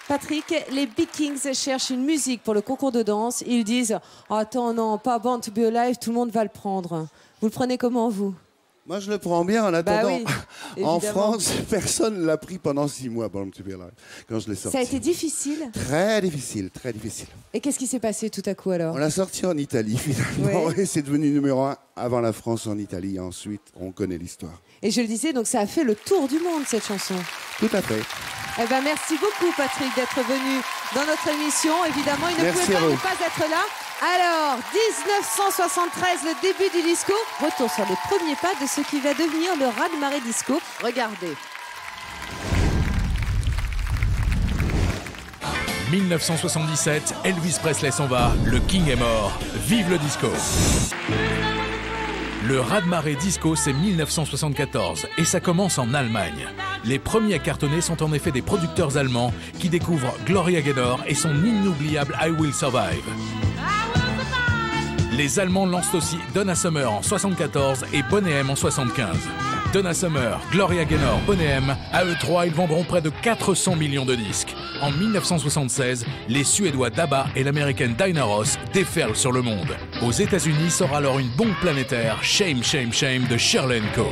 S1: Patrick, les Big Kings cherchent une musique pour le concours de danse, ils disent « Attends, non, pas Born to be Alive, tout le monde va le prendre. » Vous le prenez comment, vous?
S14: Moi, je le prends bien en attendant.
S1: oui,
S14: en
S1: évidemment.
S14: France, personne ne l'a pris pendant 6 mois, Born to be Alive, quand je l'ai sorti.
S1: Ça a été difficile.
S14: Très difficile, très difficile.
S1: Et qu'est-ce qui s'est passé tout à coup alors?
S14: On l'a sorti en Italie, finalement,
S1: Ouais.
S14: et c'est devenu numéro 1 avant la France en Italie. Ensuite, on connaît l'histoire.
S1: Et je le disais, donc ça a fait le tour du monde, cette chanson.
S14: Tout à fait.
S1: Eh ben, merci beaucoup, Patrick, d'être venu dans notre émission. Évidemment, il ne
S14: Merci
S1: pouvait
S14: à
S1: pas
S14: vous.
S1: ne pas être là. Alors, 1973, le début du disco. Retour sur les premiers pas de ce qui va devenir le raz-de-marée disco. Regardez.
S2: 1977, Elvis Presley s'en va, le King est mort, vive le disco. Le raz-de-marée disco, c'est 1974 et ça commence en Allemagne. Les premiers à cartonner sont en effet des producteurs allemands qui découvrent Gloria Gaynor et son inoubliable I Will Survive. Les Allemands lancent aussi Donna Summer en 74 et Boney M en 75. Donna Summer, Gloria Gaynor, Boney M, à eux trois, ils vendront près de 400 millions de disques. En 1976, les Suédois d'ABBA et l'américaine Diana Ross déferlent sur le monde. Aux États-Unis sort alors une bombe planétaire, Shame, Shame, Shame de Shirley & Co.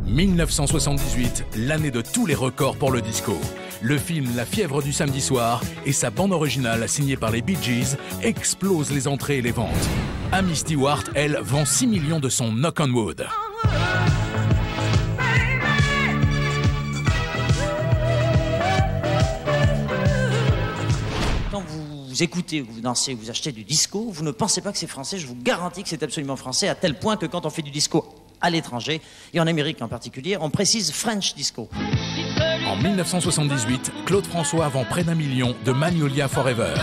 S2: « 1978, l'année de tous les records pour le disco. Le film La fièvre du samedi soir et sa bande originale signée par les Bee Gees explose les entrées et les ventes. Amy Stewart, elle, vend 6 millions de son Knock on Wood.
S15: Quand vous écoutez, vous dansez, vous achetez du disco, vous ne pensez pas que c'est français, je vous garantis que c'est absolument français, à tel point que quand on fait du disco à l'étranger, et en Amérique en particulier, on précise French disco.
S2: En 1978, Claude François vend près d'1 million de Magnolia Forever.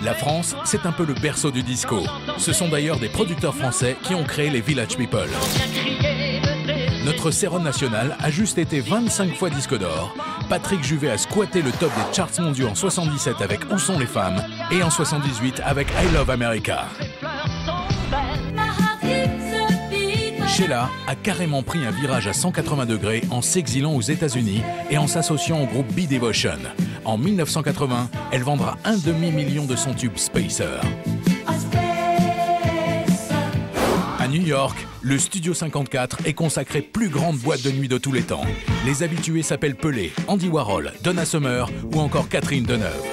S2: La France, c'est un peu le berceau du disco. Ce sont d'ailleurs des producteurs français qui ont créé les Village People. Notre Céron national a juste été 25 fois disque d'or. Patrick Juvet a squatté le top des charts mondiaux en 77 avec Où sont les femmes et en 78 avec I Love America. Sheila a carrément pris un virage à 180 degrés en s'exilant aux États-Unis et en s'associant au groupe B-Devotion. En 1980, elle vendra 1,5 million de son tube Spacer. À New York, le Studio 54 est consacré plus grande boîte de nuit de tous les temps. Les habitués s'appellent Pelé, Andy Warhol, Donna Summer ou encore Catherine Deneuve.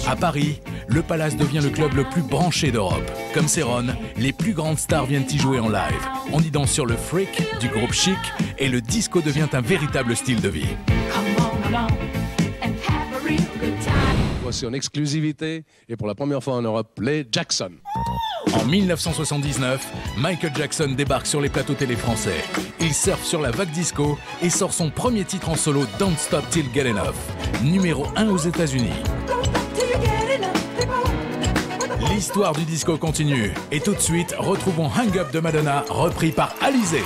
S2: À Paris, le Palace devient le club le plus branché d'Europe. Comme Céron, les plus grandes stars viennent y jouer en live. On y danse sur le freak du groupe Chic et le disco devient un véritable style de vie.
S16: Voici en exclusivité et pour la première fois en Europe, les Jackson.
S2: En 1979, Michael Jackson débarque sur les plateaux télé français. Il surfe sur la vague disco et sort son premier titre en solo, Don't Stop Till Get Enough, numéro 1 aux États-Unis. L'histoire du disco continue et tout de suite, retrouvons Hang Up de Madonna, repris par Alizé.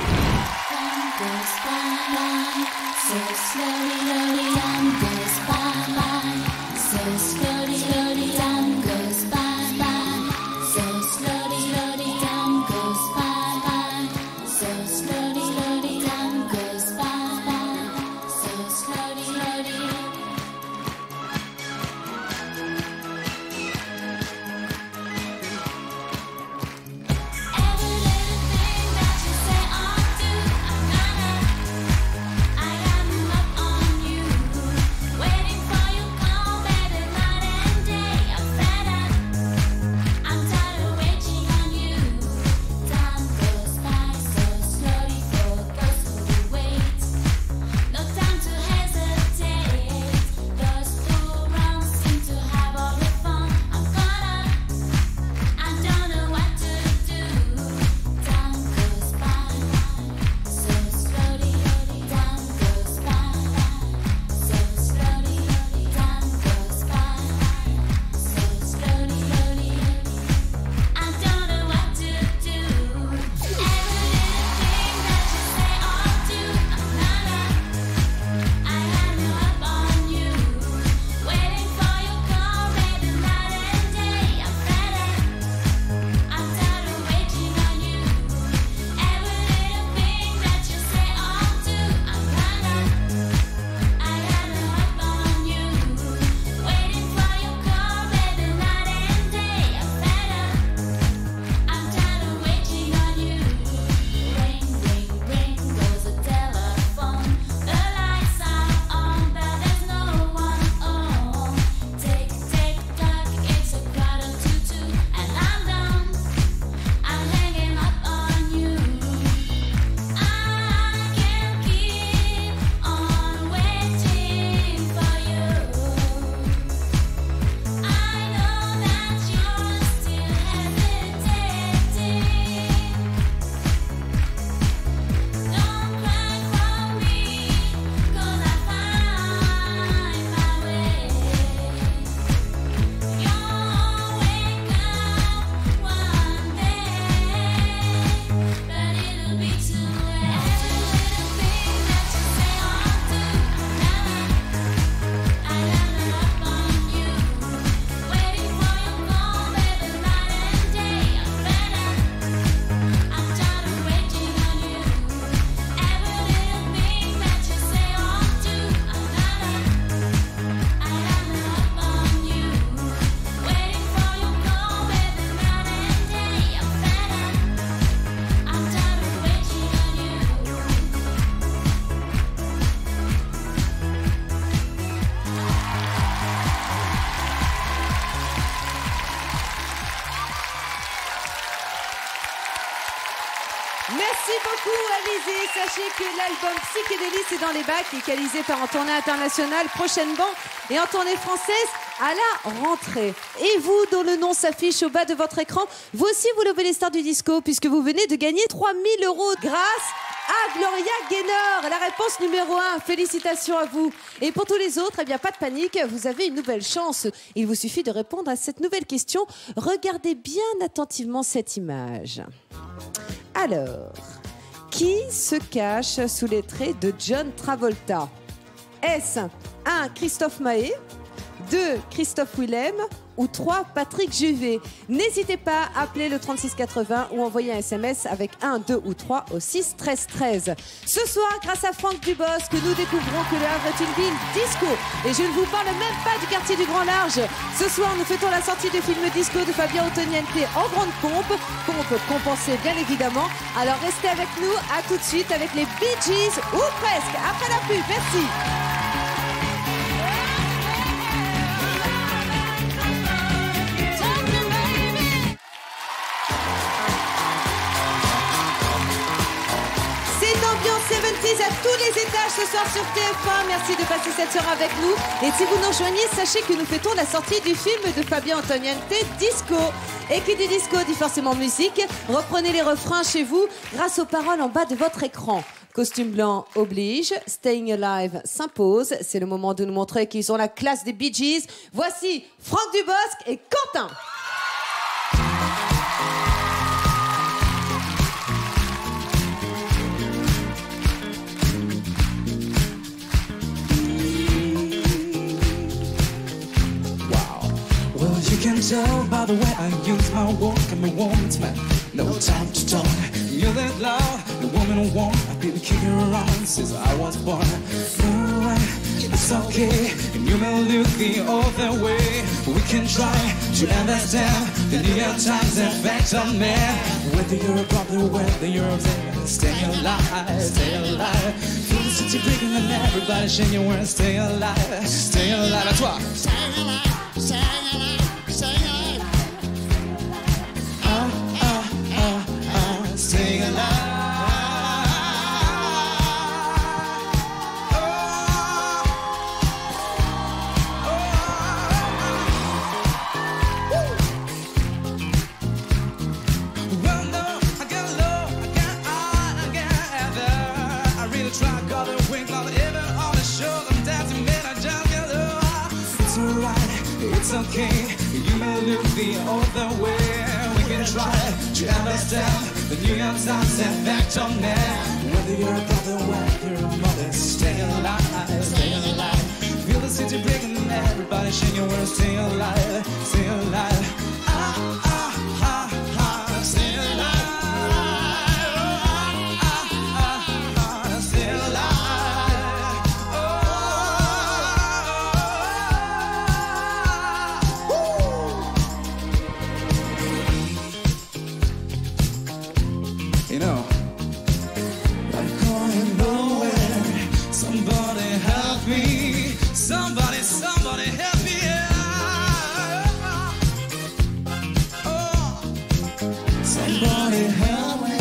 S9: I am up on you, waiting for your call, better not.
S1: Merci beaucoup, Alizé. Sachez que l'album Psychédélis est dans les bacs, est qualisé par en tournée internationale prochainement et en tournée française à la rentrée. Et vous, dont le nom s'affiche au bas de votre écran, vous aussi, vous levez les stars du disco puisque vous venez de gagner 3 000 € grâce à Gloria Gaynor. La réponse numéro 1, félicitations à vous. Et pour tous les autres, eh bien, pas de panique, vous avez une nouvelle chance. Il vous suffit de répondre à cette nouvelle question. Regardez bien attentivement cette image. Alors, qui se cache sous les traits de John Travolta? Est-ce 1. Christophe Maé, 2. Christophe Willem ou 3. Patrick Juvet? N'hésitez pas à appeler le 3680 ou envoyer un SMS avec 1, 2 ou 3 au 6 13 13. Ce soir, grâce à Franck Dubosc, nous découvrons que Le Havre est une ville disco. Et je ne vous parle même pas du quartier du Grand Large. Ce soir, nous fêtons la sortie du film disco de Fabien Ottoniente en grande pompe compensée bien évidemment. Alors restez avec nous, à tout de suite avec les Bee Gees ou presque. Après la pub, merci. Ambiance 70s à tous les étages ce soir sur TF1. Merci de passer cette soirée avec nous. Et si vous nous rejoignez, sachez que nous fêtons la sortie du film de Fabien Ottoniente, Disco. Et qui dit disco dit forcément musique. Reprenez les refrains chez vous grâce aux paroles en bas de votre écran. Costume blanc oblige, Staying Alive s'impose. C'est le moment de nous montrer qu'ils ont la classe des Bee Gees. Voici Franck Dubosc et Quentin.
S6: You can tell by the way I use my walk and my woman's man. No time to talk. You're that loud, the woman who won't. I've been kicking around since I was born. No, it's okay, and you may look the other way. We can try to understand the New York Times effect on man. Whether you're a brother, whether you're a man, stay alive, stay alive. Feel the city breaking and everybody shaking your words. Stay alive, stay alive. À toi. Stay alive, stay alive. Staying alive. Well, no, I got low, I got on, I got ever. I really try, got a wink, got even on the show. I'm dancing, man, I just get low. It's alright, it's okay. You may look the other way. We can try to understand the New York Times effect on man. Whether you're a brother, whether you're a mother, stay alive, stay alive. Feel the city breaking and everybody shaking your words. Stay alive, stay alive. Ah, ah, ah, ah, stay alive. Ah, ah, ah, ah, stay alive. You know, I'm going nowhere. Somebody help me. Somebody, somebody help me. Oh, somebody help me.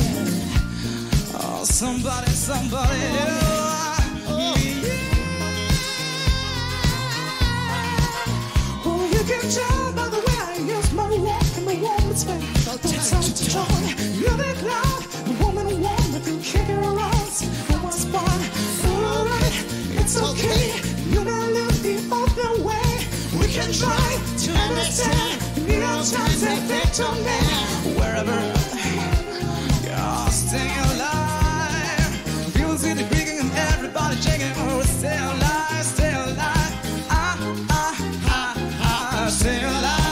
S6: Oh, somebody, somebody help me. Oh, you can tell by the way I use my walk and my woman's man. No time to talk. You're the cloud. Woman, woman, can kick her around. I was born, alright, it's okay. You don't look the other way. We can try to understand the New York Times effect on man. Wherever you're staying alive. Feel the city breaking and everybody shaking. Oh, stay alive, stay alive. Ah, ah, ah, ah, stay alive.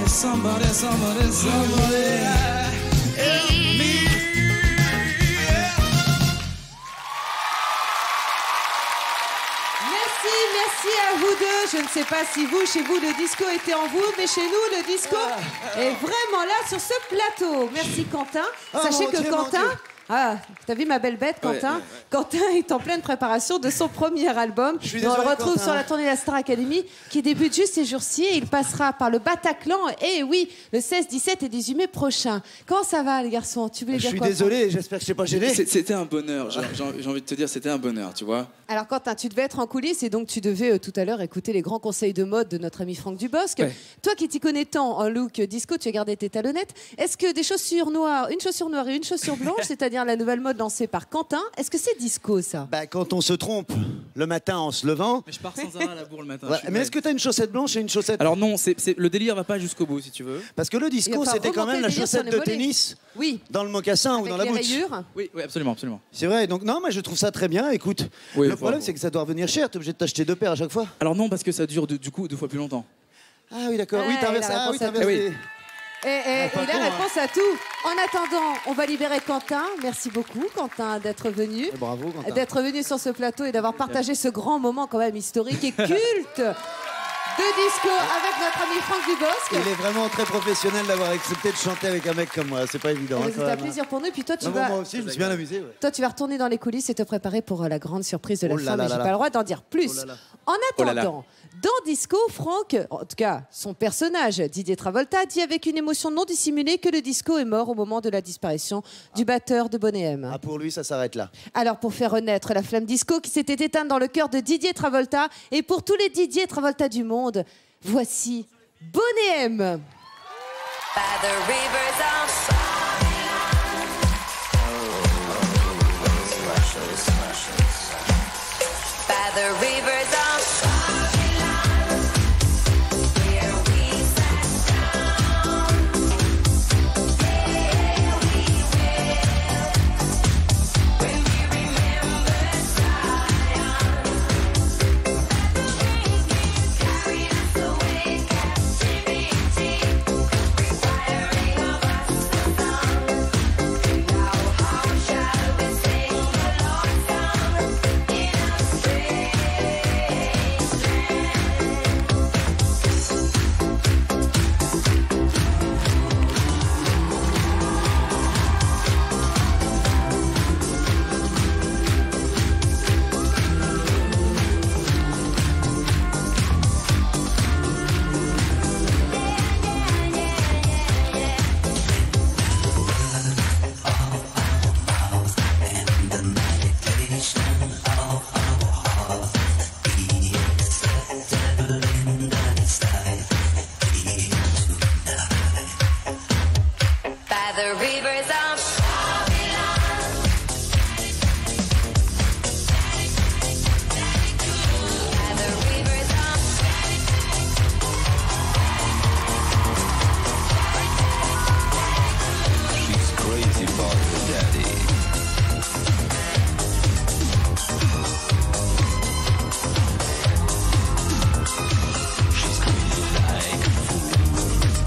S6: Somebody, somebody, somebody.
S1: Merci à vous deux. Je ne sais pas si vous, chez vous, le disco était en vous, mais chez nous, le disco est vraiment là sur ce plateau. Merci Quentin. Sachez
S7: mon
S1: que
S7: Dieu, mon
S1: Quentin...
S7: Dieu.
S1: Ah, t'as vu ma belle bête, Quentin?
S7: Ouais.
S1: Quentin est en pleine préparation de son premier album.
S7: Je suis
S1: Et on le
S7: désolé,
S1: retrouve
S7: Quentin.
S1: sur la tournée de la Star Academy qui débute juste ces jours-ci. Et il passera par le Bataclan, et oui, le 16, 17 et 18 mai prochain. Comment ça va, les garçons? Tu voulais
S7: Je
S1: dire
S7: suis
S1: quoi,
S7: désolé, j'espère que je t'ai pas gêné.
S17: C'était un bonheur, j'ai envie de te dire, c'était un bonheur, tu vois.
S1: Alors Quentin, tu devais être en coulisses et donc tu devais tout à l'heure écouter les grands conseils de mode de notre ami Franck Dubosc.
S17: Ouais.
S1: Toi qui t'y connais tant en look disco, tu as gardé tes talonnettes. Est-ce que des chaussures noires, une chaussure noire et une chaussure blanche, c'est-à-dire la nouvelle mode lancée par Quentin, est-ce que c'est disco ça?
S7: Bah, quand on se trompe le matin en se levant.
S17: Mais je pars sans arrêt à la bourre le matin.
S7: Ouais,
S17: je suis
S7: mais
S17: mal.
S7: est-ce que t'as une chaussette blanche et une chaussette?
S17: Alors non, le délire va pas jusqu'au bout si tu veux.
S7: Parce que le
S1: Il
S7: disco,
S1: va
S7: c'était quand
S1: remonter
S7: même la
S1: le délire sur
S7: chaussette
S1: les
S7: de
S1: mollets.
S7: tennis
S1: Oui.
S7: dans le mocassin ou
S1: Avec
S7: dans la
S1: les
S7: boot.
S1: rayures.
S17: Oui, absolument, absolument.
S7: C'est vrai, donc non, mais je trouve ça très bien. Écoute,
S17: Oui,
S7: le problème,
S17: bon.
S7: c'est que ça doit revenir cher. T'es obligé de t'acheter 2 paires à chaque fois.
S17: Alors non, parce que ça dure du coup 2 fois plus longtemps.
S7: Ah oui, d'accord. Oui,
S1: Ah,
S7: t'inverses.
S1: il a
S7: Ah oui,
S1: réponse à
S7: t'inverses.
S17: tout.
S7: les-
S1: Et
S7: pas
S1: il a
S7: con, hein.
S1: réponse à tout. En attendant, on va libérer Quentin. Merci beaucoup, Quentin, d'être venu.
S7: Et bravo, Quentin.
S1: D'être venu sur ce plateau et d'avoir partagé ce grand moment quand même historique et culte de disco avec notre ami Franck Dubosc.
S7: Il est vraiment très professionnel d'avoir accepté de chanter avec un mec comme moi. C'est pas évident. hein,
S1: C'était
S7: quand
S1: un
S7: même.
S1: plaisir pour nous. Et puis toi, tu
S7: Non,
S1: vas...
S7: moi aussi, je me suis bien amusé. Ouais.
S1: Toi, tu vas retourner dans les coulisses et te préparer pour la grande surprise de la
S7: Oh là
S1: fin,
S7: là
S1: mais j'ai
S7: là
S1: pas
S7: là.
S1: le droit d'en dire plus.
S7: Oh là là.
S1: En
S17: Oh là là.
S1: attendant, dans Disco, Franck, en tout cas son personnage, Didier Travolta, dit avec une émotion non dissimulée que le disco est mort au moment de la disparition du batteur de Boney M.
S7: Ah, pour lui, ça s'arrête là.
S1: Alors, pour faire renaître la flamme disco qui s'était éteinte dans le cœur de Didier Travolta, et pour tous les Didier Travolta du monde, voici Boney M.
S9: By the rivers of by the rivers of where we sat down. There we will when we remember Zion. Carried us away, captivity, requiring of us the song. Now how shall we sing the Lord's song in a strange by the rivers of Babylon. By the rivers of
S18: She's crazy about her daddy. She's crazy like a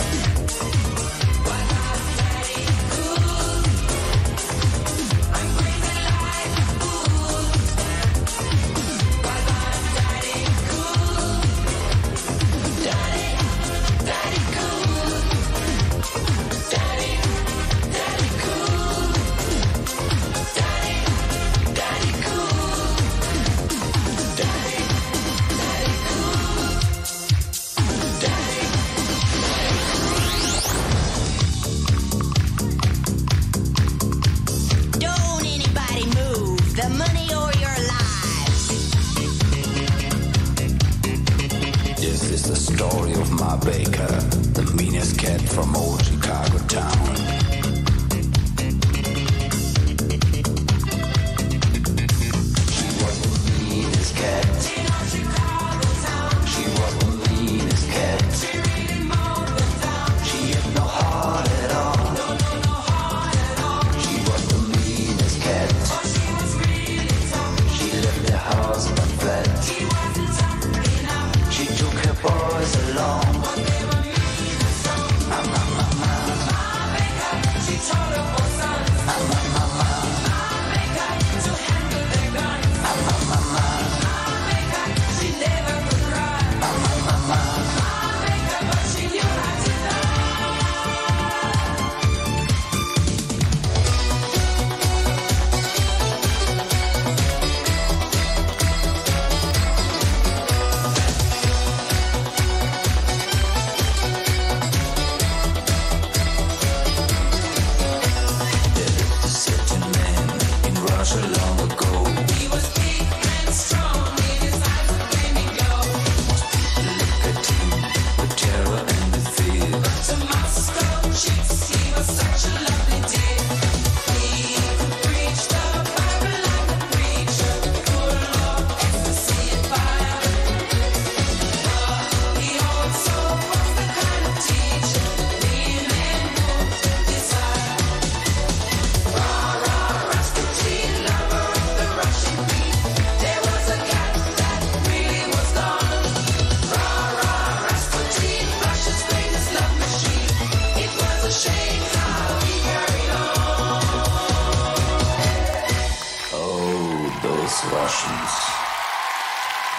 S9: Don't anybody move the money or your lives.
S18: This is the story of my baker, the meanest cat from old Chicago town. She was the meanest cat. She was the meanest cat. She had no heart at all. She was the meanest cat. She left the house but flat. She took her boys along. She those Russians.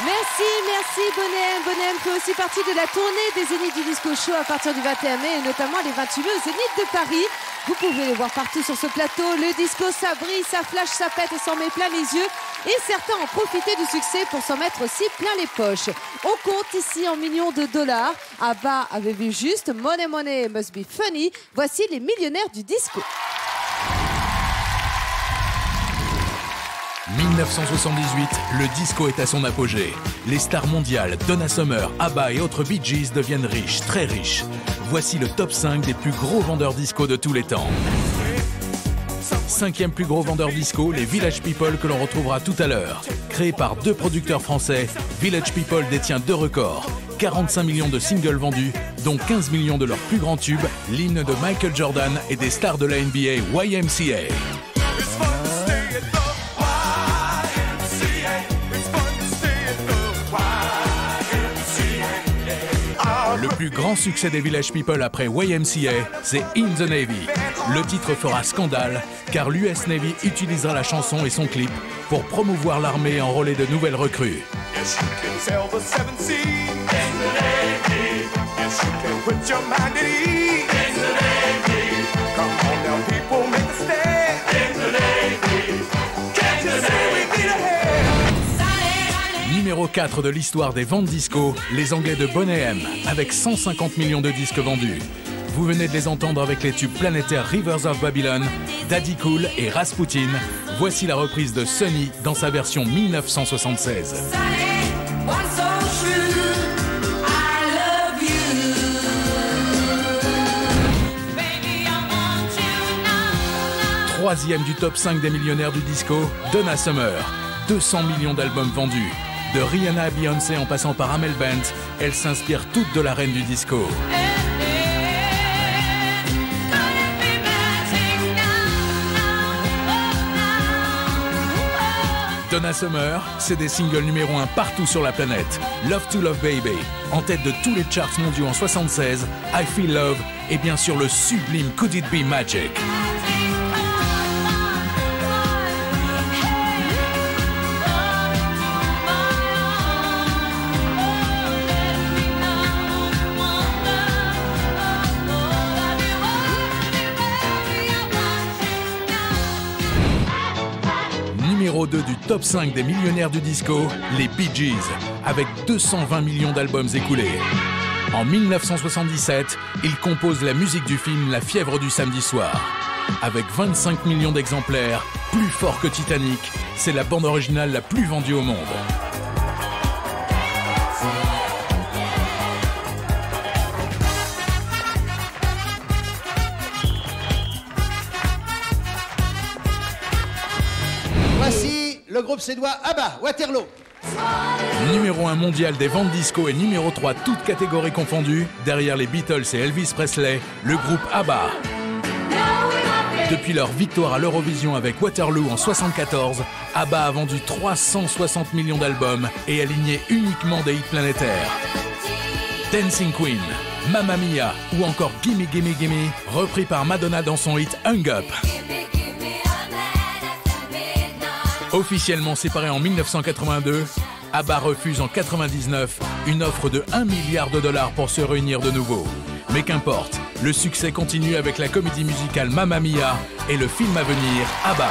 S1: Merci Bonhomme. Bonhomme fait aussi partie de la tournée des Zéniths du Disco Show à partir du 21 mai et notamment les 28 mai au Zénith de Paris. Vous pouvez les voir partout sur ce plateau. Le disco, ça brille, ça flash, ça pète et s'en met plein les yeux. Et certains ont profité du succès pour s'en mettre aussi plein les poches. On compte ici en millions de dollars. ABBA avait vu juste Money Money Must Be Funny. Voici les millionnaires du disco.
S2: 1978, le disco est à son apogée. Les stars mondiales, Donna Summer, ABBA et autres Bee Gees deviennent riches, très riches. Voici le top 5 des plus gros vendeurs disco de tous les temps. 5e plus gros vendeur disco, les Village People que l'on retrouvera tout à l'heure. Créé par 2 producteurs français, Village People détient 2 records. 45 millions de singles vendus, dont 15 millions de leurs plus grands tubes, l'hymne de Michael Jordan et des stars de la NBA YMCA. Le plus grand succès des Village People après YMCA, c'est In the Navy. Le titre fera scandale, car l'US Navy utilisera la chanson et son clip pour promouvoir l'armée et enrôler de nouvelles recrues. Numéro 4 de l'histoire des ventes disco, les Anglais de Boney M, avec 150 millions de disques vendus. Vous venez de les entendre avec les tubes planétaires Rivers of Babylon, Daddy Cool et Rasputin. Voici la reprise de Sunny dans sa version 1976. Troisième du top 5 des millionnaires du disco, Donna Summer. 200 millions d'albums vendus. De Rihanna à Beyoncé en passant par Amel Bent, elle s'inspire toute de la reine du disco. Donna Summer, c'est des singles numéro 1 partout sur la planète. Love to Love Baby, en tête de tous les charts mondiaux en 76, I Feel Love et bien sûr le sublime Could It Be Magic. Numéro 2 du top 5 des millionnaires du disco, les Bee Gees, avec 220 millions d'albums écoulés. En 1977, ils composent la musique du film La fièvre du samedi soir. Avec 25 millions d'exemplaires, plus fort que Titanic, c'est la bande originale la plus vendue au monde.
S19: Voici le groupe suédois ABBA, Waterloo.
S2: Numéro 1 mondial des ventes disco et numéro 3 toutes catégories confondues, derrière les Beatles et Elvis Presley, le groupe ABBA. Depuis leur victoire à l'Eurovision avec Waterloo en 1974, ABBA a vendu 360 millions d'albums et aligné uniquement des hits planétaires. Dancing Queen, Mamma Mia ou encore Gimme Gimme Gimme, repris par Madonna dans son hit Hung Up. Officiellement séparé en 1982, ABBA refuse en 1999 une offre de 1 milliard de dollars pour se réunir de nouveau. Mais qu'importe, le succès continue avec la comédie musicale Mamma Mia et le film à venir ABBA.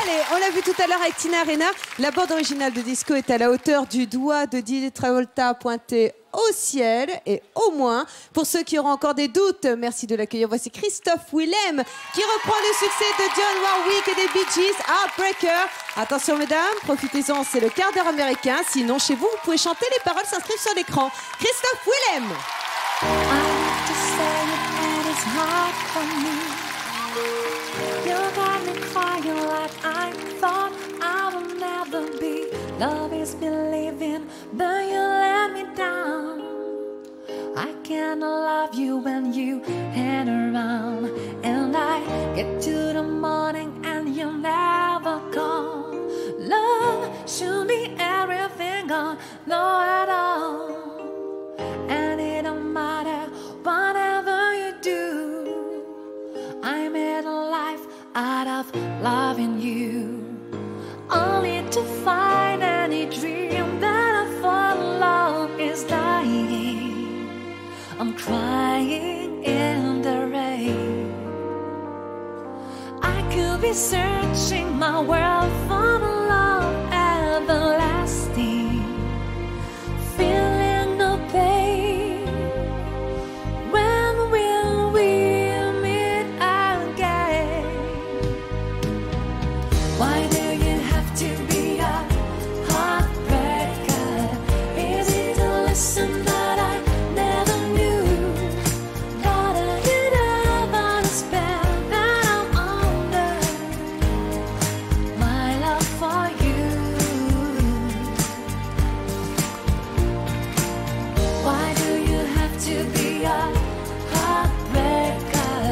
S1: Allez, on l'a vu tout à l'heure avec Tina Arena, la bande originale de disco est à la hauteur du doigt de Didier Travolta pointé au ciel et au moins, pour ceux qui auront encore des doutes, merci de l'accueillir. Voici Christophe Willem qui reprend le succès de Dionne Warwick et des Bee Gees, Heartbreaker. Attention mesdames, profitez-en, c'est le quart d'heure américain. Sinon, chez vous, vous pouvez chanter, les paroles s'inscrivent sur l'écran. Christophe Willem.
S9: Love is believing, but you let me down. I cannot love you when you hang around. And I get to the morning and you never come. Love should be everything gone, no at all. And it don't matter whatever you do. I made a life out of loving you, only to find any dream that I follow is dying. I'm crying in the rain. I could be searching my world for the love everlasting, feeling no pain. When will we meet again? Why do you have to be a heartbreaker? Is it a lesson that I never knew? Got a hit about a spell that I'm under. My love for you. Why do you have to be a heartbreaker?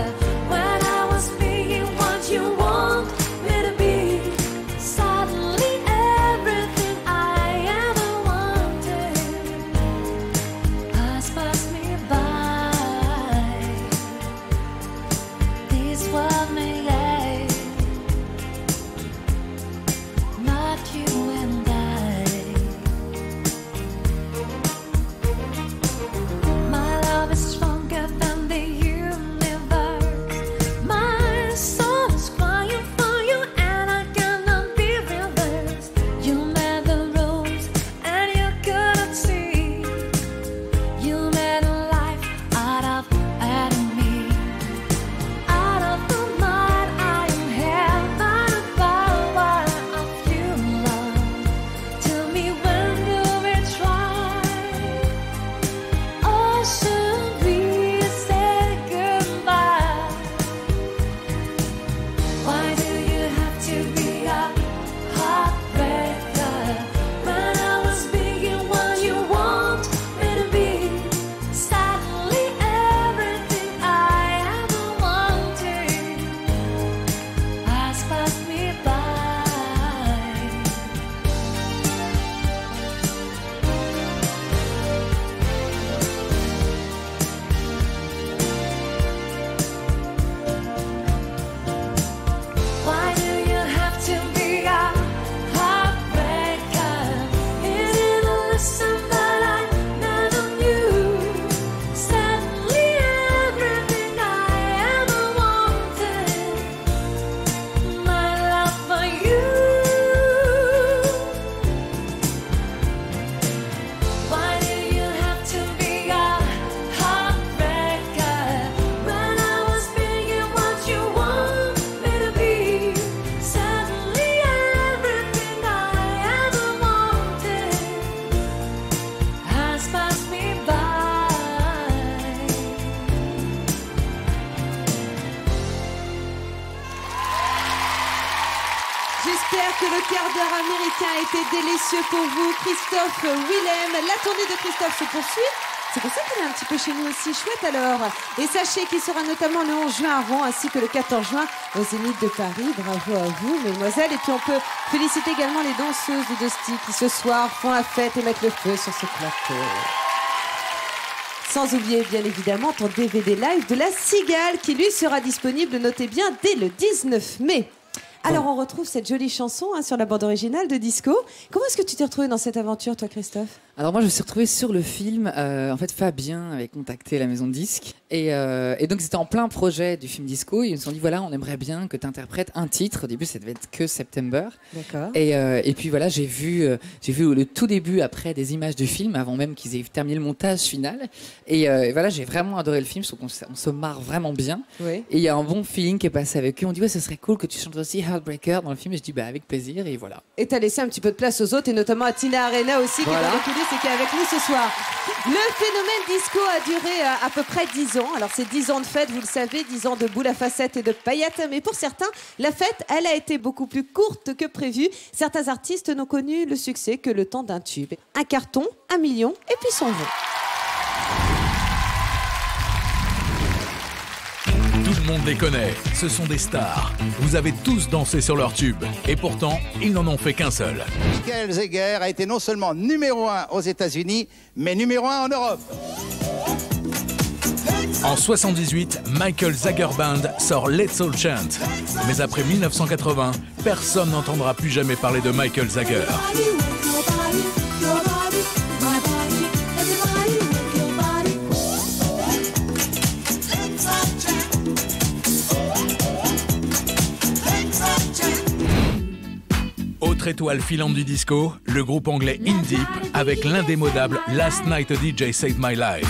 S9: When I was being what you want me to be, suddenly everything I ever wanted has passed me by. This world may end, not you and I. My love is stronger than the universe. My soul is crying for you, and I cannot be reversed. You made the rules, and you couldn't see. You made a life out of me. Out of the mind, I am held by the power of you, love. Tell me, when do we try? Or should we say goodbye? Why do you have to be a heartbreaker? When I was being what you want me to be, suddenly everything I ever wanted has passed me by. Why do you have to be a heartbreaker? Is it a lesson that I never knew? Suddenly everything I ever wanted, my love for you. Why do you have to be a heartbreaker? When I was being what you want me to be, suddenly everything I ever wanted has passed me by.
S1: J'espère que le quart d'heure américain a été délicieux pour vous. Christophe Willem, la tournée de Christophe se poursuit. C'est pour ça qu'il est un petit peu chez nous aussi. Chouette alors. Et sachez qu'il sera notamment le 11 juin à Rouen ainsi que le 14 juin au Zénith de Paris. Bravo à vous, mesdemoiselles. Et puis on peut féliciter également les danseuses de Dosty qui ce soir font la fête et mettent le feu sur ce plateau. Sans oublier bien évidemment ton DVD live de La Cigale qui lui sera disponible, notez bien, dès le 19 mai. Alors on retrouve cette jolie chanson sur la bande originale de Disco. Comment est-ce que tu t'es retrouvé dans cette aventure, toi, Christophe?
S5: Alors moi je me suis retrouvée sur le film, en fait Fabien avait contacté la maison de disques et donc c'était en plein projet du film Disco, ils me sont dit voilà on aimerait bien que tu interprètes un titre, au début ça devait être que September.
S1: D'accord.
S5: Et puis voilà j'ai vu le tout début après des images du film avant même qu'ils aient terminé le montage final et voilà j'ai vraiment adoré le film, je trouve qu'on se marre vraiment bien.
S1: Oui.
S5: Et il y a un bon feeling qui est passé avec eux, on dit ouais ce serait cool que tu chantes aussi Heartbreaker dans le film et je dis bah avec plaisir et voilà.
S1: Et t'as laissé un petit peu de place aux autres et notamment à Tina Arena aussi
S5: Voilà.
S1: qui est dans le coulisses et qui est avec nous ce soir. Le phénomène disco a duré à peu près 10 ans. Alors c'est 10 ans de fête, vous le savez, 10 ans de boules à facettes et de paillettes. Mais pour certains, la fête, elle a été beaucoup plus courte que prévu. Certains artistes n'ont connu le succès que le temps d'un tube. Un carton, 1 million et puis s'en vont.
S2: Tout le monde les connaît, ce sont des stars. Vous avez tous dansé sur leur tube. Et pourtant, ils n'en ont fait qu'un seul.
S19: Michael Zeger a été non seulement numéro 1 aux États-Unis, mais numéro 1 en Europe.
S2: En 78, Michael Zager Band sort Let's All Chant. Mais après 1980, personne n'entendra plus jamais parler de Michael Zager. Autre étoile filante du disco, le groupe anglais In Deep avec l'indémodable Last Night a DJ Saved My Life.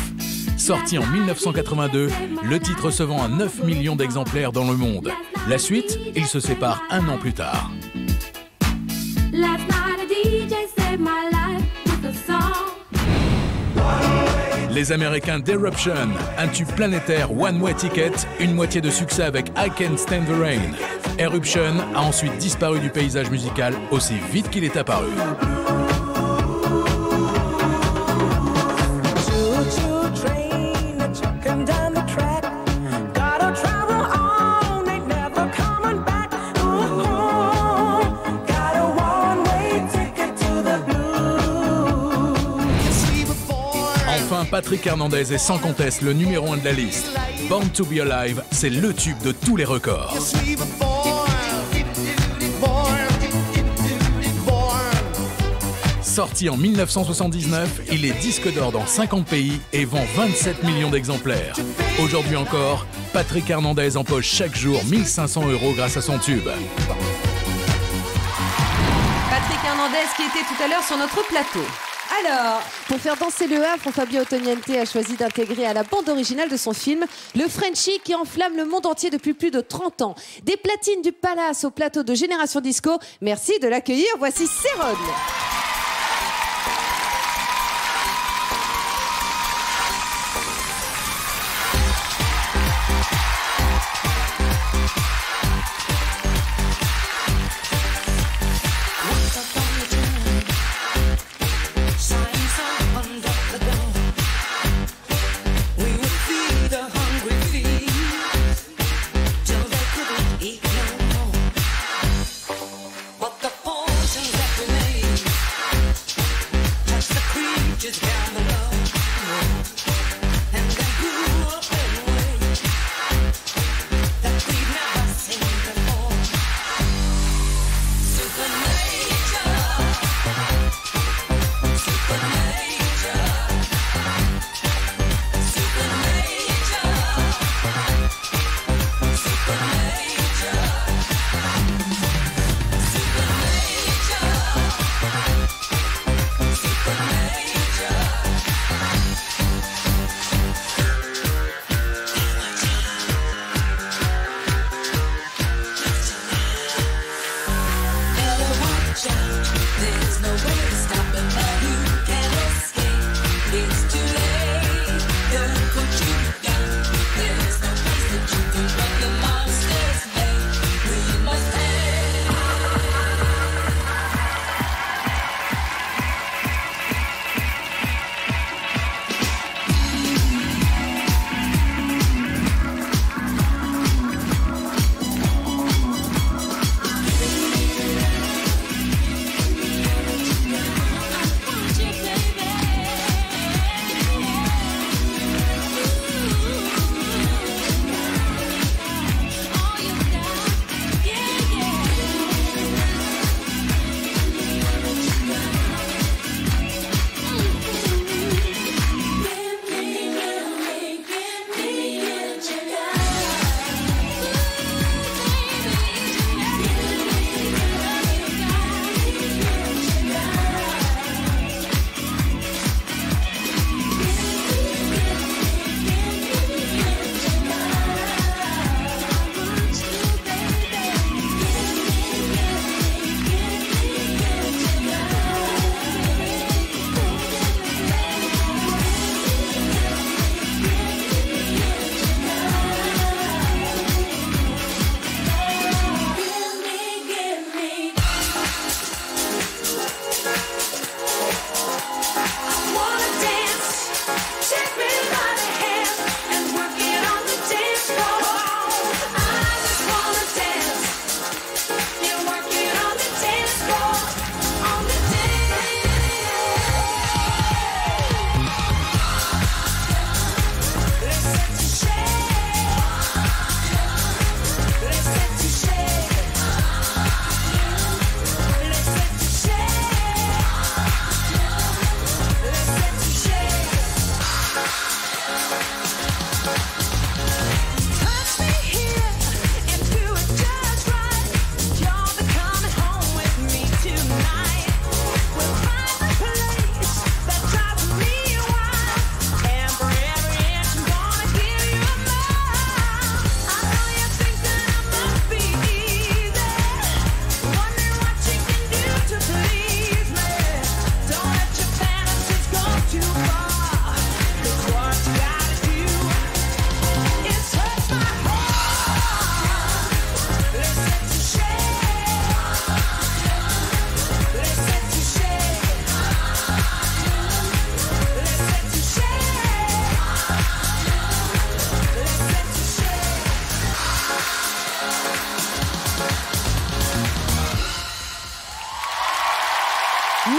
S2: Sorti en 1982, le titre se vend à 9 millions d'exemplaires dans le monde. La suite, ils se séparent un an plus tard.
S9: Last night a DJ saved my life with a song.
S2: Les Américains d'Eruption, un tube planétaire One Way Ticket, une moitié de succès avec I Can't Stand the Rain. Eruption a ensuite disparu du paysage musical aussi vite qu'il est apparu. Enfin, Patrick Hernandez est sans conteste le numéro 1 de la liste. Born to be Alive, c'est le tube de tous les records. Sorti en 1979, il est disque d'or dans 50 pays et vend 27 millions d'exemplaires. Aujourd'hui encore, Patrick Hernandez empoche chaque jour 1 500 € grâce à son tube.
S1: Patrick Hernandez qui était tout à l'heure sur notre plateau. Alors, pour faire danser le Havre, Fabio Antoniente a choisi d'intégrer à la bande originale de son film le Frenchie qui enflamme le monde entier depuis plus de 30 ans. Des platines du Palace au plateau de Génération Disco. Merci de l'accueillir. Voici Céron.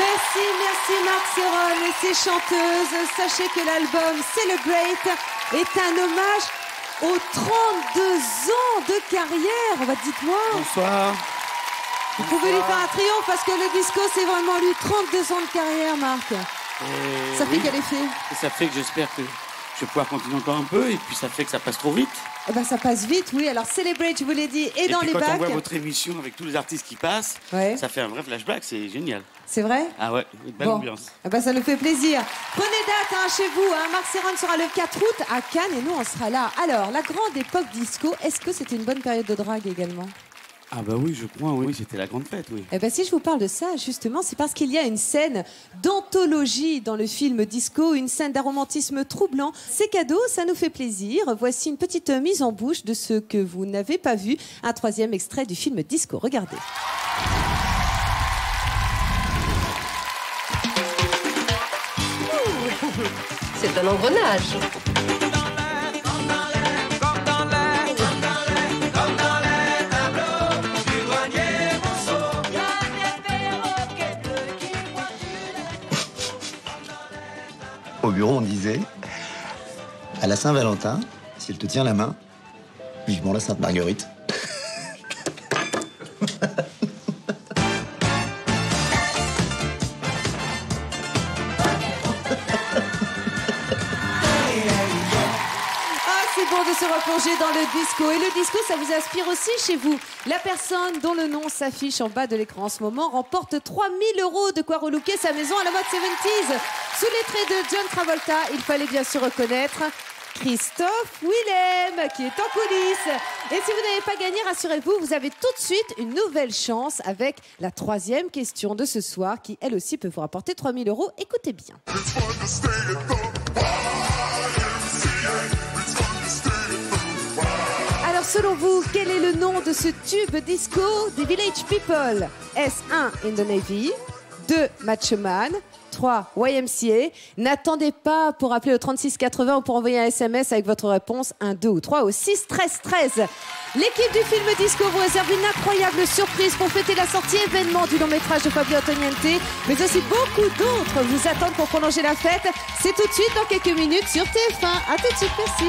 S1: Merci Marc Serron et ses chanteuses. Sachez que l'album Celebrate est un hommage aux 32 ans de carrière. Dites-moi.
S20: Bonsoir.
S1: Vous pouvez lui faire un triomphe parce que le disco, c'est vraiment lui. 32 ans de carrière, Marc. Ça fait quel effet?
S20: Et ça fait que j'espère que je vais pouvoir continuer encore un peu, et puis ça fait que ça passe trop vite.
S1: Eh ben, ça passe vite, oui. Alors, Celebrate, je vous l'ai dit, et dans
S20: puis
S1: les
S20: quand
S1: bacs.
S20: on voit votre émission avec tous les artistes qui passent, ça fait un vrai flashback, c'est génial.
S1: C'est vrai?
S20: Ah ouais, une belle ambiance.
S1: Eh ben, ça nous fait plaisir. Prenez date chez vous. Marc Serron sera le 4 août à Cannes et nous, on sera là. Alors, la grande époque disco, est-ce que c'était une bonne période de drague également?
S20: Ah bah oui, je crois, oui, c'était la grande fête, oui.
S1: Eh ben, si je vous parle de ça, justement, c'est parce qu'il y a une scène d'anthologie dans le film Disco, une scène d'un romantisme troublant. C'est cadeau, ça nous fait plaisir. Voici une petite mise en bouche de ce que vous n'avez pas vu. Un 3e extrait du film Disco. Regardez.
S10: C'est un engrenage.
S13: Au bureau, on disait, à la Saint-Valentin, si elle te tient la main, vivement la Sainte-Marguerite.
S1: C'est bon de se replonger dans le disco. Et le disco, ça vous inspire aussi chez vous. La personne dont le nom s'affiche en bas de l'écran en ce moment remporte 3 000 € de quoi relooker sa maison à la mode 70s. Sous les traits de John Travolta, il fallait bien sûr reconnaître Christophe Willem, qui est en coulisses. Et si vous n'avez pas gagné, rassurez-vous, vous avez tout de suite une nouvelle chance avec la 3e question de ce soir, qui elle aussi peut vous rapporter 3 000 €. Écoutez bien. Alors, selon vous, quel est le nom de ce tube disco des Village People? Est-ce 1 In the Navy, 2 Macho Man, 3 YMCA? N'attendez pas pour appeler au 3680 ou pour envoyer un SMS avec votre réponse 1, 2 ou 3 au 6 13 13. L'équipe du film Disco vous réserve une incroyable surprise pour fêter la sortie événement du long métrage de Fabio Antoniente, mais aussi beaucoup d'autres vous attendent pour prolonger la fête. C'est tout de suite dans quelques minutes sur TF1. À tout de suite, merci.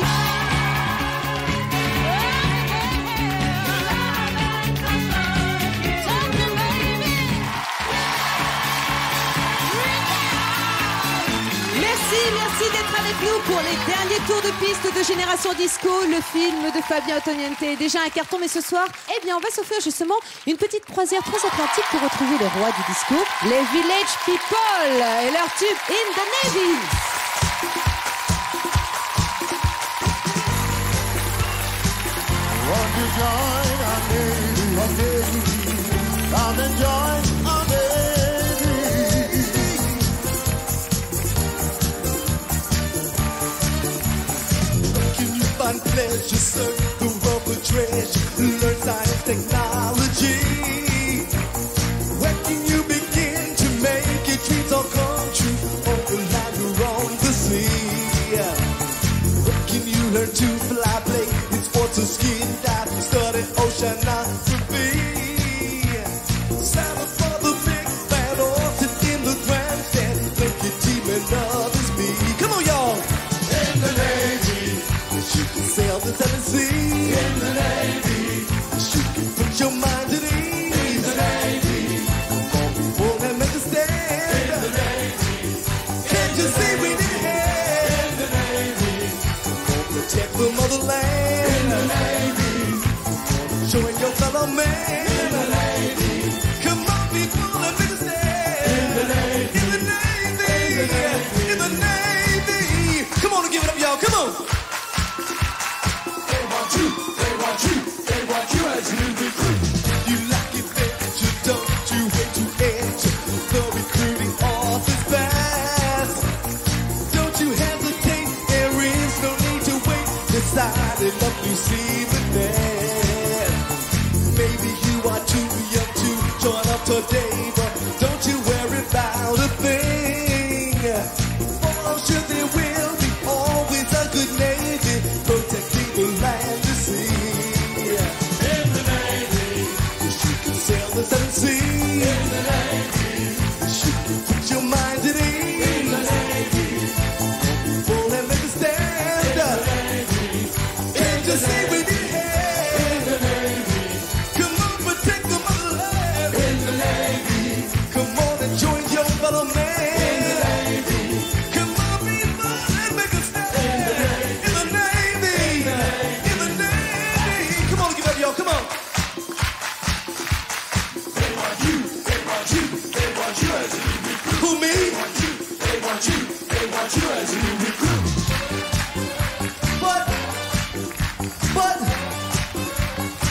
S1: Merci d'être avec nous pour les derniers tours de piste de Génération Disco. Le film de Fabien Antoniente est déjà un carton, mais ce soir, eh bien, on va s'offrir justement une petite croisière transatlantique pour retrouver les rois du disco, les Village People et leur tube In the Navy.
S6: Find pleasure, search the world for treasure, learn science, technology. Where can you begin to make your dreams all come true? On the land or on the sea. Where can you learn to fly, play in sports or ski, dive, study oceanography? Sign up for the big band or sit in the grandstand, make your team and others be. Come on, y'all! In the Navy. You can sail the seven seas in the Navy. You can put your mind at ease in the Navy. More people can understand in the Navy. Can't you see we need help in the Navy? Gonna protect the motherland in the Navy. Showing your fellow man in the Navy. Come on, people, and understand in the Navy. In the Navy. In the Navy. Come on and give it up, y'all. Come on. They want you as new recruit. You like it, bet you don't, you hate to enter the recruiting office fast. Don't you hesitate, there is no need to wait. Decide it up, you see the net. Maybe you are too young to join up today, but don't you worry about a thing. For I'm sure there will be always a good Navy protecting the land to sea. In the Navy, yes, you can sail the seven seas. In the Navy, She can put your mind at ease. In the Navy. Full and make a stand. In the Navy. Can't you see we need help? In the Navy. Come on, protect the motherland. In the Navy. Come on and join your fellow man. In the Navy. Come on, people, and make a stand. In the Navy. In the Navy. In the Navy. Come on, give up, y'all. Come on. They want you. They want you. They want you as a new recruit. Who, me? They want you. They want you. They want you as a new recruit.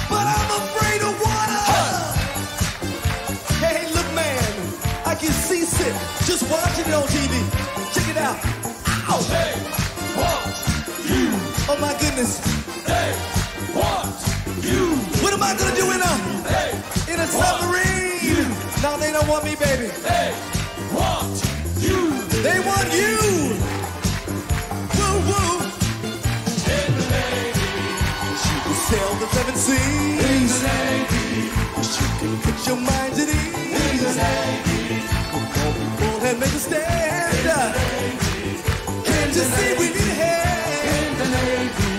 S6: But I'm afraid of water. Hey, look, man, I get seasick just watching it on TV. Check it out. Ow. They want you. Oh my goodness. They want you. What am I gonna do in a submarine? No, they don't want me, baby. They want you. They want you. Woo woo. In the Navy. She can sail the seven seas. In the Navy. She can put your mind at ease. In the Navy. Come on, people, and make a stand. In the Navy. Can't you see we need help? In the Navy.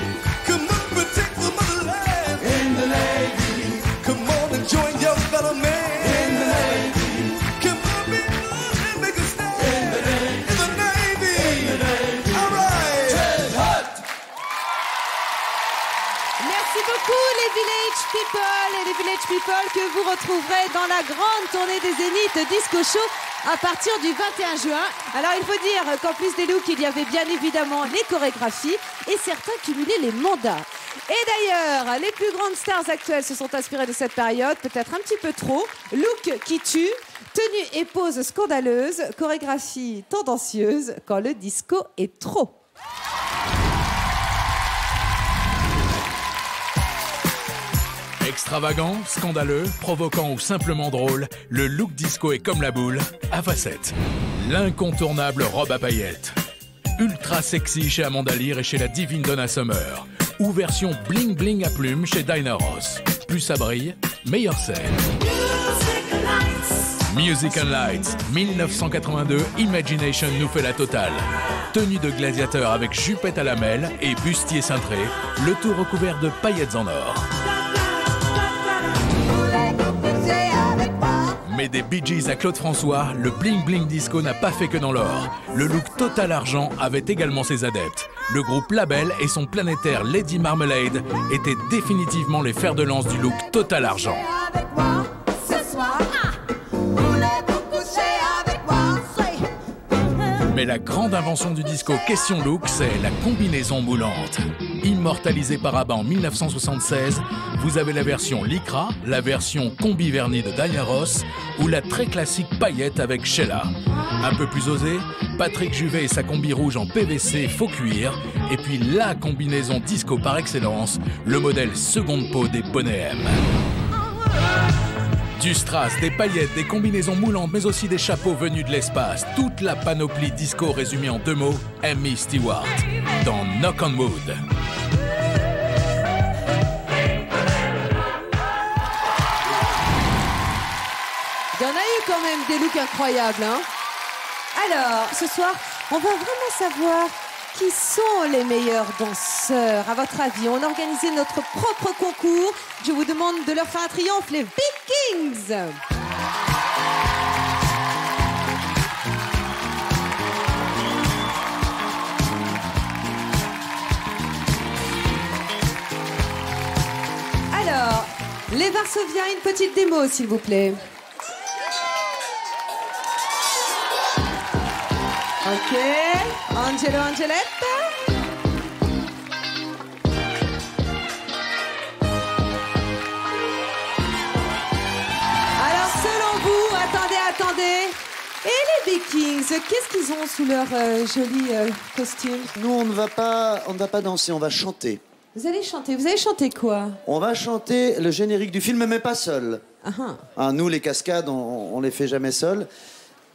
S6: Come on, protect the motherland. In the Navy. Come on and join your fellow man. In the Navy. Come on, people, and make a stand. In the Navy. In the Navy. In the Navy. All right. Ted Hut.
S1: Merci beaucoup les Village People et les Village People que vous retrouverez dans la grande tournée des Zénith Disco Show à partir du 21 juin. Alors il faut dire qu'en plus des looks, il y avait bien évidemment les chorégraphies et certains cumulaient les mandats. Et d'ailleurs, les plus grandes stars actuelles se sont inspirées de cette période, peut-être un petit peu trop. Look qui tue, tenue et pose scandaleuse, chorégraphie tendancieuse quand le disco est trop.
S2: Extravagant, scandaleux, provoquant ou simplement drôle, le look disco est comme la boule, à facettes. L'incontournable robe à paillettes. Ultra sexy chez Amanda Lear et chez la divine Donna Summer. Ou version bling bling à plumes chez Diana Ross. Plus ça brille, meilleure scène. Music and Lights, 1982, Imagination nous fait la totale. Tenue de gladiateur avec jupette à lamelles et bustier cintré, le tout recouvert de paillettes en or. Mais des Bee Gees à Claude François, le bling bling disco n'a pas fait que dans l'or. Le look total argent avait également ses adeptes. Le groupe Label et son planétaire Lady Marmalade étaient définitivement les fers de lance du look total argent. Mais la grande invention du disco question look, c'est la combinaison moulante. Immortalisée par ABBA en 1976, vous avez la version Lycra, la version combi vernie de Diana Ross ou la très classique paillette avec Sheila. Un peu plus osé, Patrick Juvet et sa combi rouge en PVC faux cuir, et puis la combinaison disco par excellence, le modèle seconde peau des bonnets M. Du strass, des paillettes, des combinaisons moulantes, mais aussi des chapeaux venus de l'espace. Toute la panoplie disco résumée en 2 mots, Amy Stewart, dans Knock on Wood.
S1: Il y en a eu quand même des looks incroyables, hein. Alors, ce soir, on va vraiment savoir qui sont les meilleurs danseurs. À votre avis, on a organisé notre propre concours. Je vous demande de leur faire un triomphe, les Vikings. Alors, les Varsoviens, une petite démo, s'il vous plaît. Ok, Angelo, Angelette. Alors, selon vous, attendez. Et les Vikings, qu'est-ce qu'ils ont sous leur joli costume?
S7: Nous, on ne va pas danser, on va chanter.
S1: Vous allez chanter. Vous allez chanter quoi?
S7: On va chanter le générique du film, mais pas seul. Hein, nous, les cascades, on les fait jamais seuls.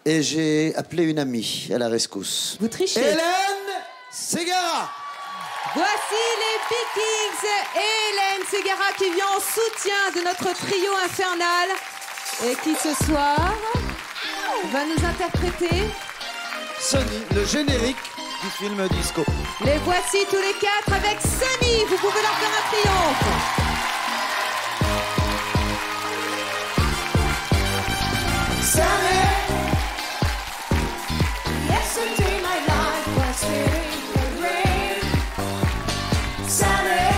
S7: Et j'ai appelé une amie à la rescousse.
S1: Vous trichez.
S7: Hélène Ségara.
S1: Voici les Vikings et Hélène Ségara qui vient en soutien de notre trio infernal et qui ce soir va nous interpréter.
S7: Sonny, le générique du film Disco.
S1: Les voici tous les quatre avec Sonny. Vous pouvez leur faire un triomphe.
S9: Sunny, yesterday my life was filled with rain. Sunny,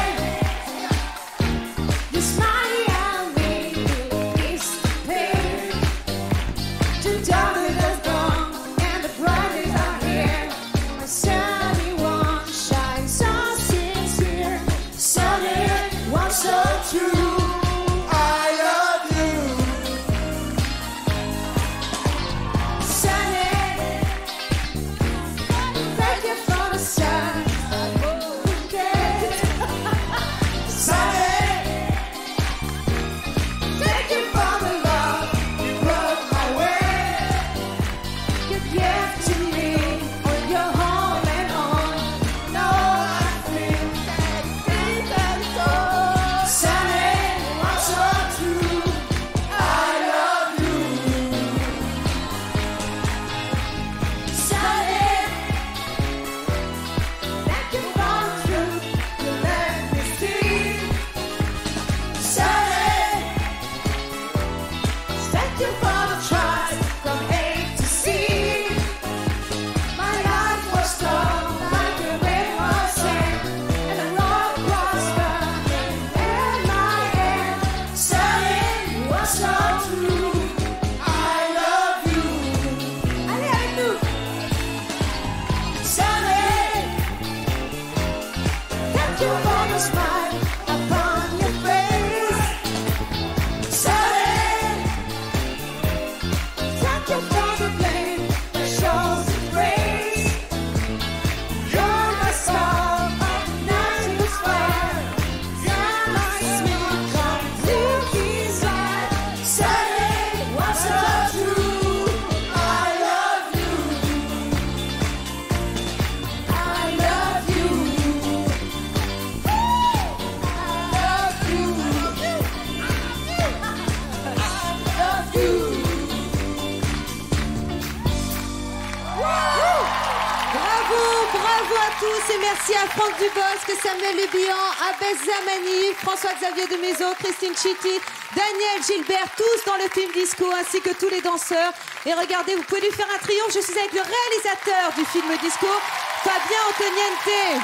S9: you smile at me, it's pain. The dark is gone and the bright is are here. My sunny one shines so sincere. Sunny, one so true. I love you. Sunny, thank you for the sun. Sunny, thank you for the love you brought my way. You gave to me on your home and on. No, I feel that Sunny, I'm so true. I love you. Sunny, thank you for the truth you let me see. Sunny, thank you for the trust from A to C. My life was strong like the wind was sand, and the road was burning in my hand. Sunny, you are so true. I love you. I love you. Sunny, thank you for the smile upon your face. Sunny, thank you for the flame that shows the grace. You're my star of night is fire. You're my sweet complete desire. Sunny, what's so true? I love you. I love you. I love you. I love you.
S1: Bravo à tous et merci à Franck Dubosc, Samuel Le Bihan, Abès Zamani, François-Xavier de Maison, Christine Chitty, Daniel Gilbert, tous dans le film Disco, ainsi que tous les danseurs. Et regardez, vous pouvez lui faire un triomphe. Je suis avec le réalisateur du film Disco, Fabien Antoniente.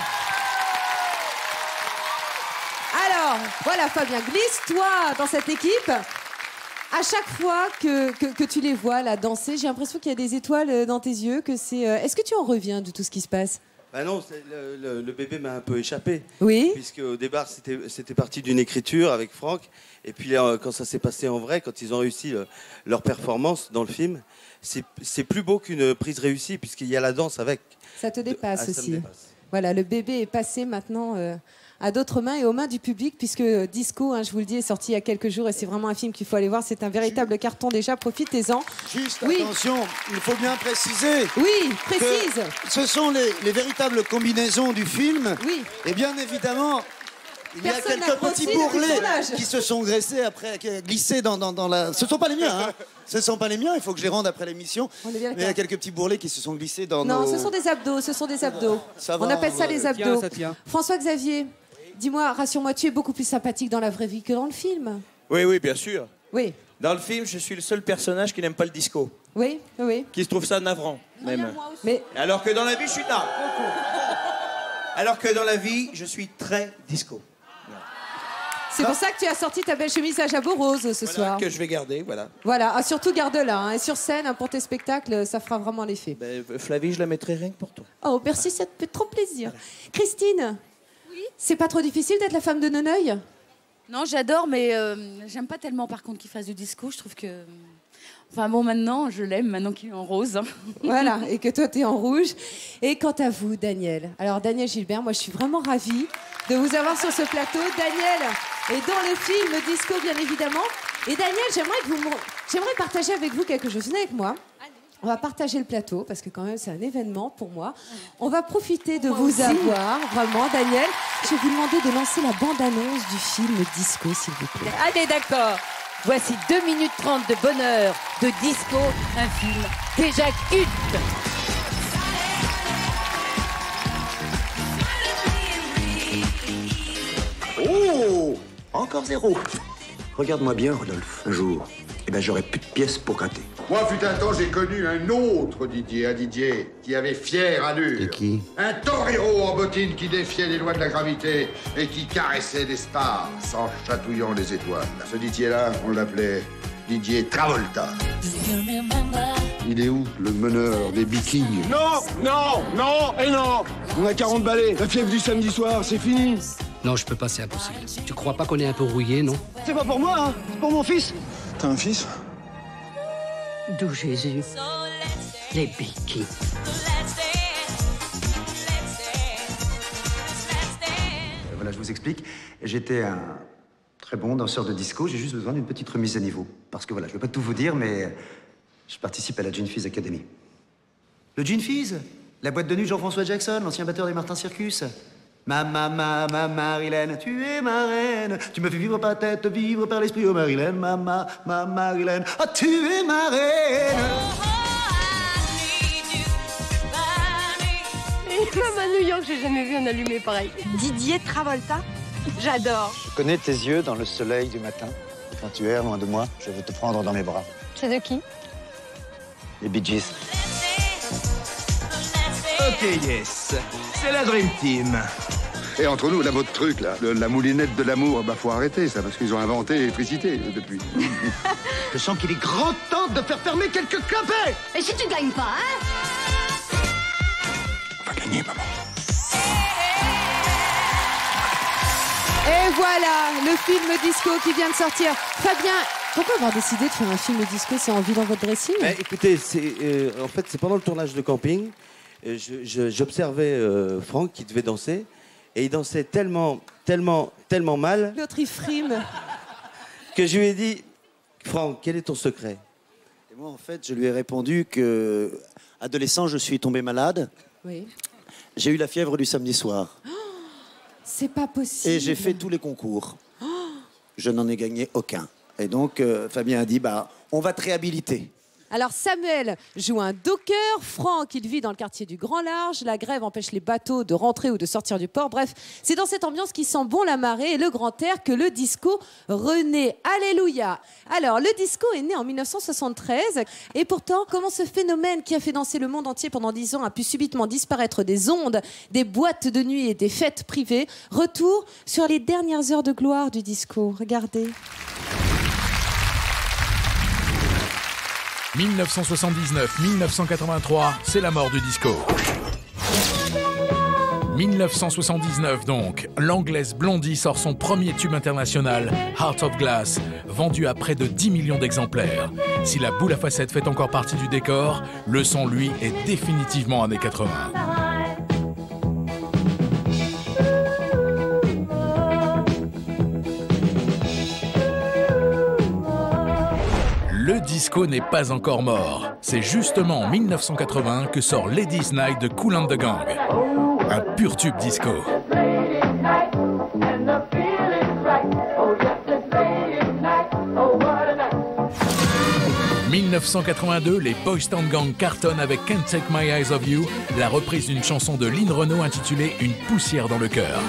S1: Alors, voilà Fabien, glisse-toi dans cette équipe. À chaque fois que tu les vois là danser, j'ai l'impression qu'il y a des étoiles dans tes yeux. Que c'est. Est-ce que tu en reviens de tout ce qui se passe?
S21: Bah non, le bébé m'a un peu échappé.
S1: Oui.
S21: Puisque au départ, c'était parti d'une écriture avec Franck. Et puis quand ça s'est passé en vrai, quand ils ont réussi leur performance dans le film, c'est plus beau qu'une prise réussie, puisqu'il y a la danse avec.
S1: Ça te dépasse
S21: ça me
S1: aussi.
S21: dépasse.
S1: Voilà, le bébé est passé maintenant à d'autres mains et aux mains du public, puisque Disco, hein, je vous le dis, est sorti il y a quelques jours et c'est vraiment un film qu'il faut aller voir. C'est un véritable carton déjà, profitez-en.
S7: Juste
S1: Oui.
S7: attention, il faut bien préciser.
S1: Oui, précise.
S7: que ce sont les véritables combinaisons du film.
S1: Oui.
S7: Et bien évidemment, il y a
S1: Personne n'a
S7: quelques
S1: grossi
S7: petits
S1: depuis
S7: bourrelets
S1: son âge.
S7: qui se sont graissés après, glissés dans la. Ce ne sont pas les miens, hein. Ce ne sont pas les miens. Il faut que je les rende après l'émission.
S1: On est bien
S7: Mais il y a
S1: d'accord.
S7: quelques petits bourrelets qui se sont glissés dans
S1: Non,
S7: nos.
S1: ce sont des abdos, ce sont des abdos.
S7: Ça va,
S1: On appelle ça les
S21: Tiens,
S1: abdos.
S21: ça tient.
S1: François-Xavier, dis-moi, rassure-moi, tu es beaucoup plus sympathique dans la vraie vie que dans le film.
S22: Oui, oui, bien sûr.
S1: Oui,
S22: Dans le film, je suis le seul personnage qui n'aime pas le disco,
S1: oui, oui.
S22: qui se trouve ça navrant, même.
S1: Mais
S22: Alors que dans la vie, je suis non. Alors que dans la vie, je suis très disco.
S1: c'est pour ça que tu as sorti ta belle chemise à jabot rose ce soir.
S22: Que je vais garder, voilà.
S1: Voilà, ah, surtout garde-la. Hein. Et sur scène, hein, pour tes spectacles, ça fera vraiment l'effet.
S22: Ben, Flavie, je la mettrai rien que pour toi.
S1: Oh, merci, ça te fait trop plaisir. Christine, c'est pas trop difficile d'être la femme de Neneuil?
S23: Non, j'adore, mais j'aime pas tellement par contre qu'il fasse du disco. Je trouve que. Enfin bon, maintenant, je l'aime, maintenant qu'il est en rose. hein.
S1: Voilà, et que toi, t'es en rouge. Et quant à vous, Daniel. Alors, Daniel Gilbert, moi, je suis vraiment ravie de vous avoir sur ce plateau. Daniel est dans le film Disco, bien évidemment. Et Daniel, j'aimerais partager avec vous quelque chose. Venez avec moi. On va partager le plateau, parce que quand même, c'est un événement pour moi. On va profiter de vous avoir, vraiment, Daniel. Je vais vous demander de lancer la bande-annonce du film Disco, s'il vous plaît.
S23: Allez, d'accord.
S3: Voici 2 minutes 30 de bonheur de disco, un film déjà culte.
S13: Oh, encore 0. Regarde-moi bien, Rodolphe. Un jour, j'aurai plus de pièces pour gratter.
S14: Moi, fut un temps, j'ai connu un autre Didier, un Didier qui avait fière allure.
S13: Et qui?
S14: Un torero en bottines qui défiait les lois de la gravité et qui caressait des stars en chatouillant les étoiles. Ce Didier-là, on l'appelait Didier Travolta. Il est où, le meneur des Vikings?
S4: Non, non, non et non. On a 40 balais. La fièvre du samedi soir, c'est fini.
S8: Non, je peux pas, c'est impossible. Tu crois pas qu'on est un peu rouillé, non?
S4: C'est pas pour moi, hein. C'est pour mon fils. T'as un fils?
S3: D'où Jésus? Les Vikings.
S13: Voilà, je vous explique. J'étais un très bon danseur de disco. J'ai juste besoin d'une petite remise à niveau. Parce que voilà, je vais pas tout vous dire, mais je participe à la Gin Fizz Academy. Le Gin Fizz? La boîte de nuit de Jean-François Jackson, l'ancien batteur des Martin Circus. Ma Marilyn, tu es ma reine. Tu me fais vivre par la tête, vivre par l'esprit, oh Marilyn. Ma Marilyn, oh tu es ma reine.
S10: Et même à New York, j'ai jamais vu un allumé pareil.
S24: Didier Travolta, j'adore.
S13: Je connais tes yeux dans le soleil du matin. Quand tu erres loin de moi, je veux te prendre dans mes bras.
S24: C'est de qui?
S13: Les Bee Gees.
S22: Ok, yes. C'est la Dream Team.
S14: Et entre nous, là, votre truc, là, la moulinette de l'amour, faut arrêter ça, parce qu'ils ont inventé l'électricité depuis.
S22: Je sens qu'il est grand temps de faire fermer quelques cafés.
S24: Et si tu gagnes pas, hein?
S14: On va gagner, maman.
S1: Et voilà, le film disco qui vient de sortir. Fabien, pourquoi avoir décidé de faire un film disco? C'est en vue dans votre dressing?
S21: Écoutez, en fait, c'est pendant le tournage de camping. J'observais Franck qui devait danser. Et il dansait tellement mal.
S1: L'autre, il frime.
S21: Que je lui ai dit, Franck, quel est ton secret?
S7: Et moi, en fait, je lui ai répondu que, adolescent, je suis tombé malade.
S1: Oui.
S7: J'ai eu la fièvre du samedi soir.
S1: C'est pas possible.
S7: Et j'ai fait tous les concours. Je n'en ai gagné aucun. Et donc, Fabien a dit, on va te réhabiliter.
S1: Alors Samuel joue un docker, Franck il vit dans le quartier du Grand Large, la grève empêche les bateaux de rentrer ou de sortir du port, bref, c'est dans cette ambiance qui sent bon la marée et le grand air que le disco renaît. Alléluia. Alors le disco est né en 1973 et pourtant comment ce phénomène qui a fait danser le monde entier pendant 10 ans a pu subitement disparaître des ondes, des boîtes de nuit et des fêtes privées? Retour sur les dernières heures de gloire du disco, regardez.
S2: 1979-1983, c'est la mort du disco. 1979 donc, l'anglaise Blondie sort son premier tube international, Heart of Glass, vendu à près de 10 millions d'exemplaires. Si la boule à facettes fait encore partie du décor, le son, lui, est définitivement années 80. Le disco n'est pas encore mort. C'est justement en 1980 que sort Ladies Night de Kool and the Gang. Un pur tube disco. 1982, les Boys Town Gang cartonnent avec Can't Take My Eyes Off You, la reprise d'une chanson de Lynn Renaud intitulée Une poussière dans le cœur.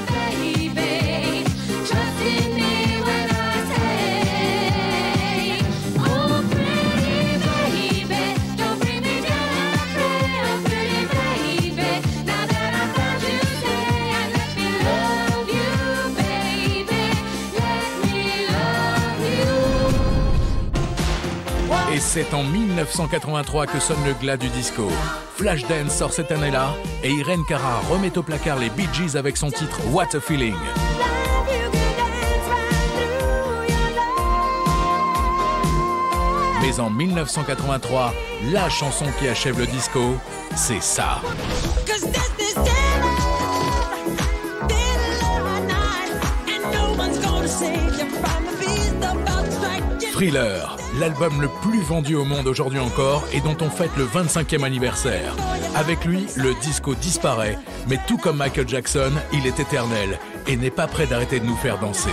S2: Et c'est en 1983 que sonne le glas du disco. Flashdance sort cette année-là et Irene Cara remet au placard les Bee Gees avec son titre What a Feeling. Mais en 1983, la chanson qui achève le disco, c'est ça. Thriller, l'album le plus vendu au monde aujourd'hui encore et dont on fête le 25e anniversaire. Avec lui, le disco disparaît, mais tout comme Michael Jackson, il est éternel et n'est pas prêt d'arrêter de nous faire danser.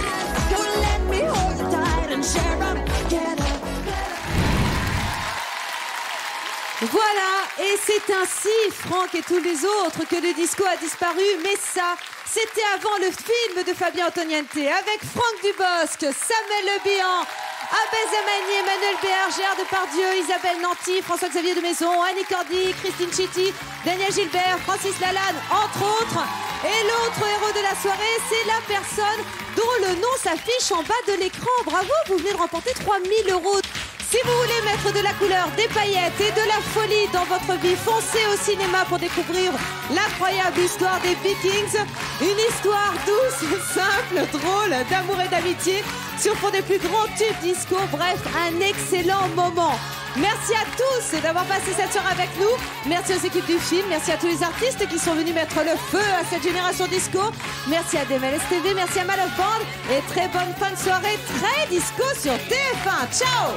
S1: Voilà, et c'est ainsi, Franck et tous les autres, que le disco a disparu. Mais ça, c'était avant le film de Fabien Antoniente, avec Franck Dubosc, Samuel Le Bihan, Abel Zamani, Emmanuel Béard, Gérard Depardieu, Isabelle Nanty, François-Xavier de Maison, Annie Cordy, Christine Chitty, Daniel Gilbert, Francis Lalanne, entre autres. Et l'autre héros de la soirée, c'est la personne dont le nom s'affiche en bas de l'écran. Bravo, vous venez de remporter 3 000 €. Si vous voulez mettre de la couleur, des paillettes et de la folie dans votre vie, foncez au cinéma pour découvrir l'incroyable histoire des Vikings. Une histoire douce, simple, drôle, d'amour et d'amitié sur fond des plus grands tubes disco. Bref, un excellent moment. Merci à tous d'avoir passé cette soirée avec nous. Merci aux équipes du film. Merci à tous les artistes qui sont venus mettre le feu à cette génération disco. Merci à DMLS TV. Merci à Man of Band. Et très bonne fin de soirée très disco sur TF1. Ciao!